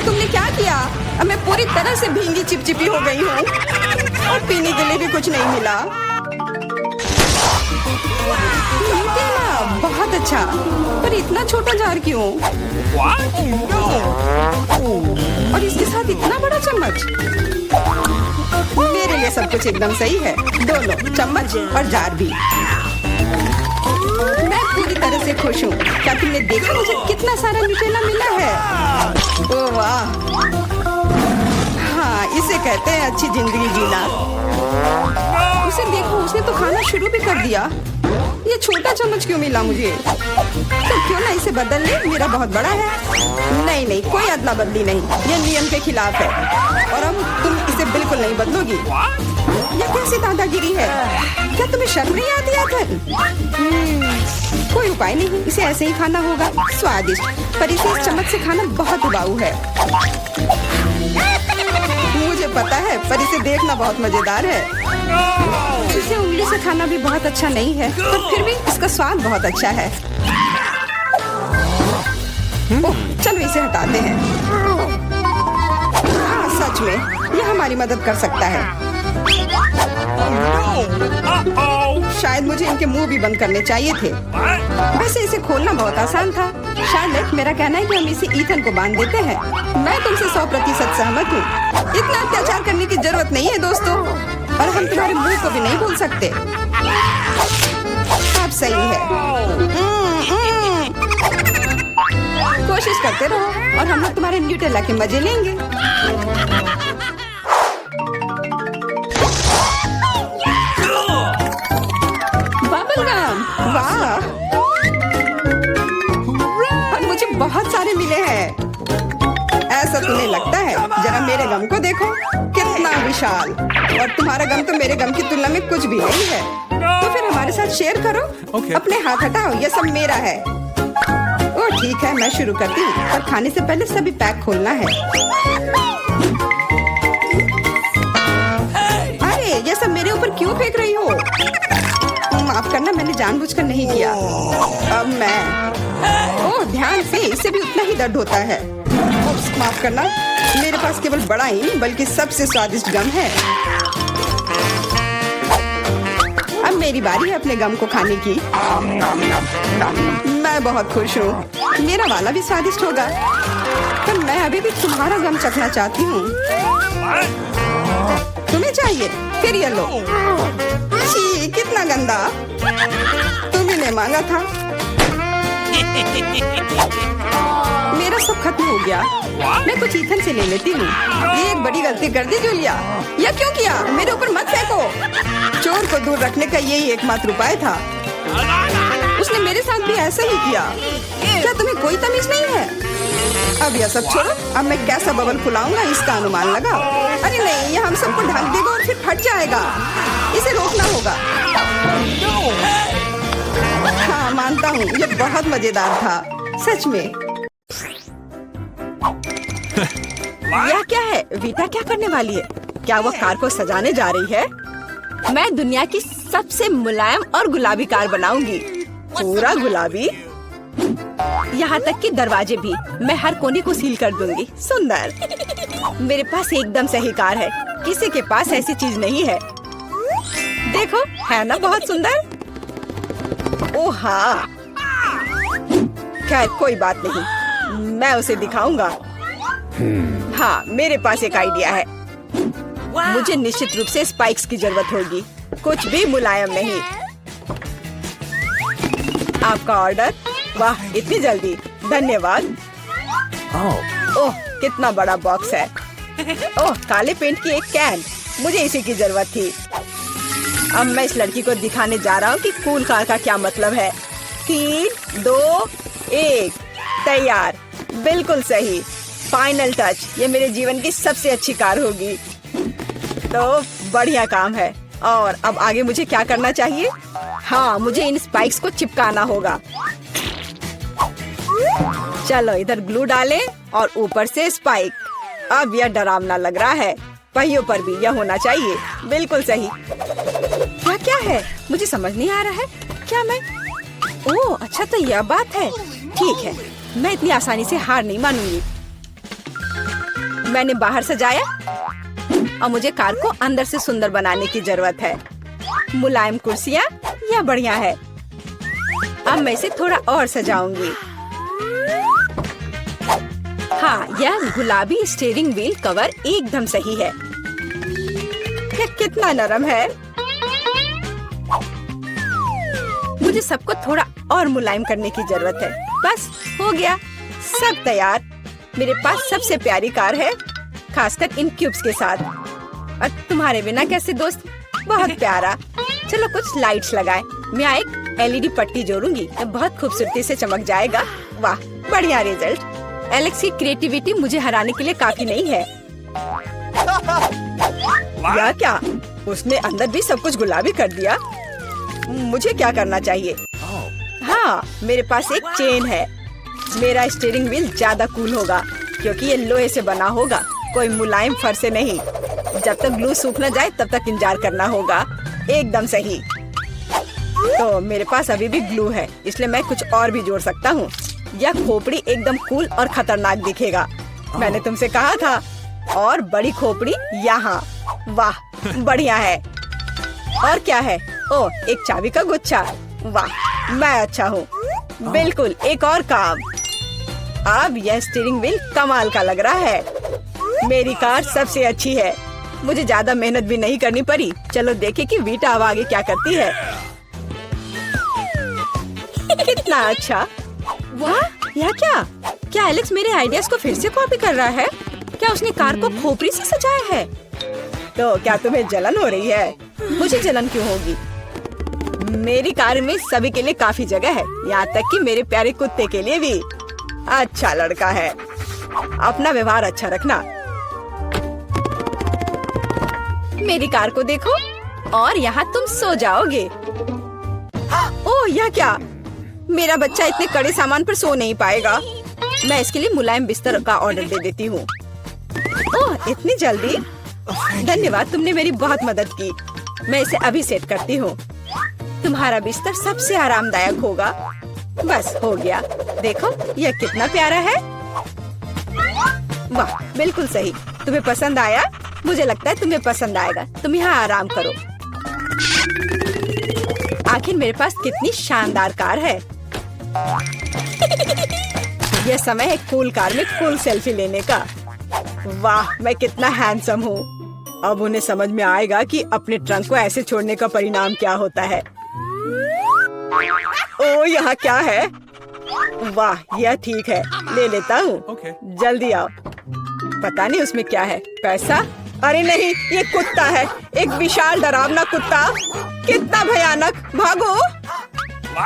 तुमने क्या किया? अब मैं पूरी तरह से भींगी चिपचिपी हो गई हूँ और पीने के लिए भी कुछ नहीं मिला। बहुत अच्छा, पर इतना छोटा जार क्यों? और इसके साथ इतना बड़ा चम्मच। मेरे लिए सब कुछ एकदम सही है। दोनों चम्मच और जार भी। मैं पूरी तरह से खुश हूँ। क्या तुमने देखा मुझे कितना सारा न्यूटेला मिला है? ओह वाह, हाँ, इसे कहते हैं अच्छी जिंदगी जीना। उसे देखो, उसने तो खाना शुरू भी कर दिया। ये छोटा चम्मच क्यों मिला मुझे? तो क्यों ना इसे बदल ले, मेरा बहुत बड़ा है। नहीं नहीं, कोई अदला बदली नहीं, ये नियम के खिलाफ है। और अब तुम इसे बिल्कुल नहीं बदलोगी। ये कैसी दादागिरी है? क्या तुम्हें शर्म नहीं आती आखिर? कोई उपाय नहीं, इसे ऐसे ही खाना होगा। स्वादिष्ट, पर इसे इस चम्मच से खाना बहुत उबाऊ है। मुझे पता है, पर इसे देखना बहुत मजेदार है। इसे उंगली से खाना भी बहुत अच्छा नहीं है, पर फिर भी इसका स्वाद बहुत अच्छा है। ओह, चलो इसे हटाते हैं। हाँ, सच में यह हमारी मदद कर सकता है। शायद मुझे इनके मुंह भी बंद करने चाहिए थे। वैसे इसे खोलना बहुत आसान था। शार्लेट, मेरा कहना है कि हम इसे ईथन को बांध देते हैं। मैं तुमसे 100% सहमत हूँ। इतना अत्याचार करने की जरूरत नहीं है दोस्तों, और हम तुम्हारे मुंह को भी नहीं भूल सकते। आप सही है। कोशिश करते रहो और हम लोग तुम्हारे न्यूटेला के मजे लेंगे। बबलगम, वाह! और मुझे बहुत सारे मिले हैं। ऐसा तुम्हें लगता है? जरा मेरे गम को देखो, कितना विशाल। और तुम्हारा गम तो मेरे गम की तुलना में कुछ भी नहीं है। तो फिर हमारे साथ शेयर करो। अपने हाथ हटाओ, ये सब मेरा है। ओह ठीक है, मैं शुरू करती हूँ, पर खाने से पहले सभी पैक खोलना है। अरे, ये सब मेरे ऊपर क्यों फेंक रही हो? माफ करना, मैंने जानबूझकर नहीं किया। अब मैं ओह ध्यान से, इससे भी उतना ही दर्द होता है। माफ करना, मेरे पास केवल बड़ा ही नहीं बल्कि सबसे स्वादिष्ट गम है। अब मेरी बारी है अपने गम को खाने की। मैं बहुत खुश हूँ। मेरा वाला भी स्वादिष्ट होगा, पर मैं अभी भी तुम्हारा गम चखना चाहती हूँ। तुम्हें चाहिए? फिर ये लो। छी, कितना गंदा। तुम्ही ने मांगा था। मेरा सब खत्म हो गया। मैं कुछ ईथन से ले लेती हूँ। ये एक बड़ी गलती कर दी जूलिया। यह क्यों किया? मेरे ऊपर मत फेंको। चोर को दूर रखने का यही एकमात्र उपाय था। उसने मेरे साथ भी ऐसा ही किया। क्या तुम्हें कोई तमीज नहीं है? अब यह सब छोड़ो। अब मैं कैसा बबल फुलाऊंगा इसका अनुमान लगाओ। अरे नहीं, यह हम सबको ढक देगा और फिर फट जाएगा। इसे रोकना होगा। हाँ, मानता हूँ, ये बहुत मजेदार था, सच में। यह क्या है? वीटा क्या करने वाली है? क्या वो कार को सजाने जा रही है? मैं दुनिया की सबसे मुलायम और गुलाबी कार बनाऊंगी। पूरा गुलाबी, यहाँ तक कि दरवाजे भी। मैं हर कोने को सील कर दूंगी। सुंदर। मेरे पास एकदम सही कार है। किसी के पास ऐसी चीज नहीं है। देखो, है ना बहुत सुंदर? ओह हाँ, खैर कोई बात नहीं, मैं उसे दिखाऊंगा। हाँ, मेरे पास एक आइडिया है। मुझे निश्चित रूप से स्पाइक्स की जरूरत होगी, कुछ भी मुलायम नहीं। आपका ऑर्डर? वाह, इतनी जल्दी, धन्यवाद। ओह, कितना बड़ा बॉक्स है। ओह, काले पेंट की एक कैन, मुझे इसी की जरूरत थी। अब मैं इस लड़की को दिखाने जा रहा हूँ कि कूल कार का क्या मतलब है। 3, 2, 1, तैयार। बिल्कुल सही, फाइनल टच। ये मेरे जीवन की सबसे अच्छी कार होगी। तो बढ़िया काम है। और अब आगे मुझे क्या करना चाहिए? हाँ, मुझे इन स्पाइक्स को चिपकाना होगा। चलो इधर ग्लू डालें और ऊपर से स्पाइक। अब यह डरावना लग रहा है। पहियों पर भी यह होना चाहिए। बिल्कुल सही। क्या है? मुझे समझ नहीं आ रहा है। क्या मैं? ओह अच्छा, तो यह बात है। ठीक है, मैं इतनी आसानी से हार नहीं मानूंगी। मैंने बाहर सजाया और मुझे कार को अंदर से सुंदर बनाने की जरूरत है। मुलायम कुर्सियाँ, यह बढ़िया है। अब मैं इसे थोड़ा और सजाऊंगी। हाँ, यह गुलाबी स्टीयरिंग व्हील कवर एकदम सही है। यह कितना नरम है। मुझे सबको थोड़ा और मुलायम करने की जरूरत है। बस हो गया, सब तैयार। मेरे पास सबसे प्यारी कार है। खासकर इन क्यूब्स के साथ। और तुम्हारे बिना कैसे दोस्त, बहुत प्यारा। चलो कुछ लाइट्स लगाए। मैं यहाँ एक LED पट्टी जोड़ूंगी, बहुत खूबसूरती से चमक जाएगा। वाह, बढ़िया रिजल्ट। एलेक्स की क्रिएटिविटी मुझे हराने के लिए काफी नहीं है। या क्या, उसने अंदर भी सब कुछ गुलाबी कर दिया। मुझे क्या करना चाहिए? हाँ, मेरे पास एक चेन है। मेरा स्टीयरिंग व्हील ज्यादा कूल होगा क्योंकि ये लोहे से बना होगा, कोई मुलायम फर से नहीं। जब तक ग्लू सूख न जाए तब तक इंतजार करना होगा। एकदम सही। तो मेरे पास अभी भी ग्लू है, इसलिए मैं कुछ और भी जोड़ सकता हूँ। यह खोपड़ी एकदम कूल और खतरनाक दिखेगा। मैंने तुमसे कहा था। और बड़ी खोपड़ी यहाँ। वाह, बढ़िया है। और क्या है? ओह, एक चाबी का गुच्छा। वाह, मैं अच्छा हूँ। बिल्कुल, एक और काम। अब यह स्टीयरिंग व्हील कमाल का लग रहा है। मेरी कार सबसे अच्छी है। मुझे ज्यादा मेहनत भी नहीं करनी पड़ी। चलो देखें कि वीटा अब आगे क्या करती है। कितना अच्छा। वाह, यह क्या? क्या एलेक्स मेरे आइडियाज को फिर से कॉपी कर रहा है? क्या उसने कार को खोपड़ी से सजाया है? तो क्या तुम्हें जलन हो रही है? मुझे जलन क्यों होगी? मेरी कार में सभी के लिए काफी जगह है, यहाँ तक कि मेरे प्यारे कुत्ते के लिए भी। अच्छा लड़का है। अपना व्यवहार अच्छा रखना। मेरी कार को देखो, और यहाँ तुम सो जाओगे। ओह, यह क्या? मेरा बच्चा इतने कड़े सामान पर सो नहीं पाएगा। मैं इसके लिए मुलायम बिस्तर का ऑर्डर दे देती हूँ। ओह, इतनी जल्दी? धन्यवाद, तुमने मेरी बहुत मदद की। मैं इसे अभी सेट करती हूँ। तुम्हारा बिस्तर सबसे आरामदायक होगा। बस हो गया। देखो, यह कितना प्यारा है। वाह, बिल्कुल सही। तुम्हें पसंद आया? मुझे लगता है तुम्हें पसंद आएगा। तुम यहाँ आराम करो। आखिर मेरे पास कितनी शानदार कार है। यह समय है कूल कार में कूल सेल्फी लेने का। वाह, मैं कितना हैंडसम हूँ। अब उन्हें समझ में आएगा कि अपने ट्रंक को ऐसे छोड़ने का परिणाम क्या होता है। ओ, यहाँ क्या है? वाह, यह ठीक है, ले लेता हूँ। Okay. जल्दी आओ। पता नहीं उसमें क्या है। पैसा? अरे नहीं, ये कुत्ता है। एक विशाल डरावना कुत्ता। कितना भयानक। भागो।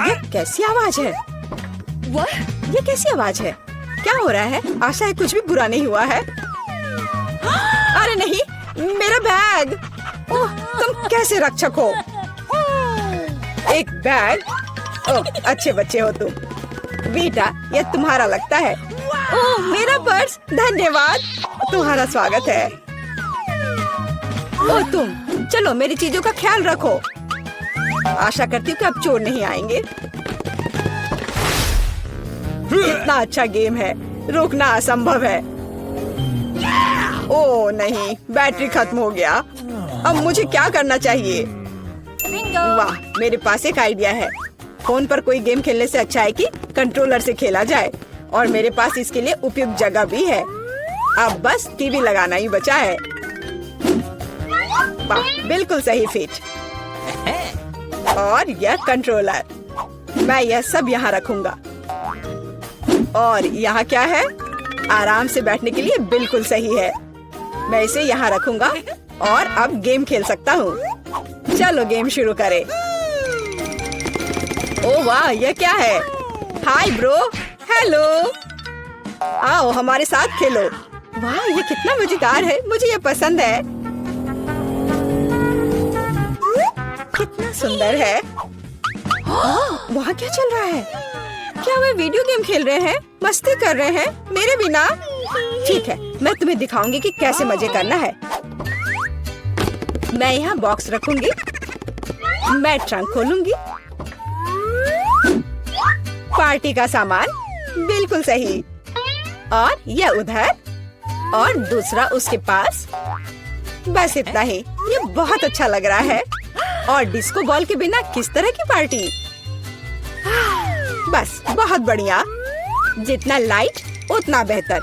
ये कैसी आवाज है? ये कैसी आवाज है? क्या हो रहा है? आशा है कुछ भी बुरा नहीं हुआ है। अरे नहीं, मेरा बैग। ओह, तुम कैसे रक्षक हो? एक बैग? ओह, अच्छे बच्चे हो तुम। वीटा, यह तुम्हारा लगता है। ओह, मेरा पर्स। धन्यवाद, तुम्हारा स्वागत है। ओह, तुम चलो, मेरी चीजों का ख्याल रखो। आशा करती हूँ कि अब चोर नहीं आएंगे। कितना अच्छा गेम है, रोकना असंभव है। ओह नहीं, बैटरी खत्म हो गया। अब मुझे क्या करना चाहिए? वाह, मेरे पास एक आइडिया है। फोन पर कोई गेम खेलने से अच्छा है कि कंट्रोलर से खेला जाए, और मेरे पास इसके लिए उपयुक्त जगह भी है। अब बस टीवी लगाना ही बचा है। वाह, बिल्कुल सही फिट। और यह कंट्रोलर, मैं यह सब यहाँ रखूंगा। और यहाँ क्या है? आराम से बैठने के लिए बिल्कुल सही है। मैं इसे यहाँ रखूंगा और अब गेम खेल सकता हूँ। चलो गेम शुरू करें। ओह वाह, यह क्या है? Hi bro, hello. आओ हमारे साथ खेलो। वाह, ये कितना मजेदार है, मुझे ये पसंद है। कितना सुंदर है। वहाँ क्या चल रहा है? क्या वे वीडियो गेम खेल रहे हैं? मस्ती कर रहे हैं मेरे बिना? ठीक है, मैं तुम्हें दिखाऊंगी कि कैसे मजे करना है। मैं यहाँ बॉक्स रखूंगी, मैं ट्रंक खोलूंगी। पार्टी का सामान, बिल्कुल सही। और यह उधर, और दूसरा उसके पास। बस इतना ही। ये बहुत अच्छा लग रहा है। और डिस्को बॉल के बिना किस तरह की पार्टी? बस बहुत बढ़िया। जितना लाइट उतना बेहतर।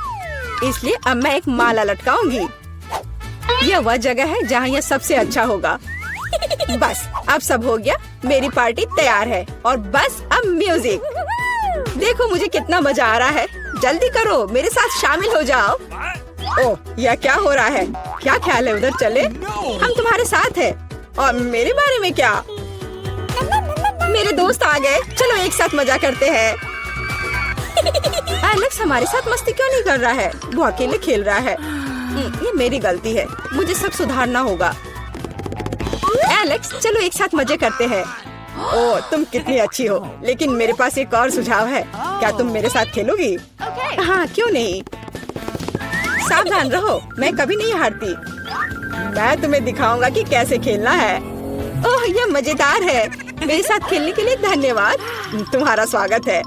इसलिए अब मैं एक माला लटकाऊंगी। यह वह जगह है जहाँ यह सबसे अच्छा होगा। बस अब सब हो गया, मेरी पार्टी तैयार है। और बस अब म्यूजिक। देखो मुझे कितना मजा आ रहा है। जल्दी करो, मेरे साथ शामिल हो जाओ। ओह, यह क्या हो रहा है? क्या ख्याल है उधर चले? हम तुम्हारे साथ हैं। और मेरे बारे में क्या? मेरे दोस्त आ गए, चलो एक साथ मजा करते हैं। एलेक्स हमारे साथ मस्ती क्यों नहीं कर रहा है? वो अकेले खेल रहा है। ये मेरी गलती है, मुझे सब सुधारना होगा। एलेक्स चलो एक साथ मजे करते हैं। ओह, तुम कितनी अच्छी हो, लेकिन मेरे पास एक और सुझाव है। क्या तुम मेरे साथ खेलोगी? हाँ, क्यों नहीं। सावधान रहो, मैं कभी नहीं हारती। मैं तुम्हें दिखाऊंगा कि कैसे खेलना है। ओह, यह मजेदार है। मेरे साथ खेलने के लिए धन्यवाद। तुम्हारा स्वागत है।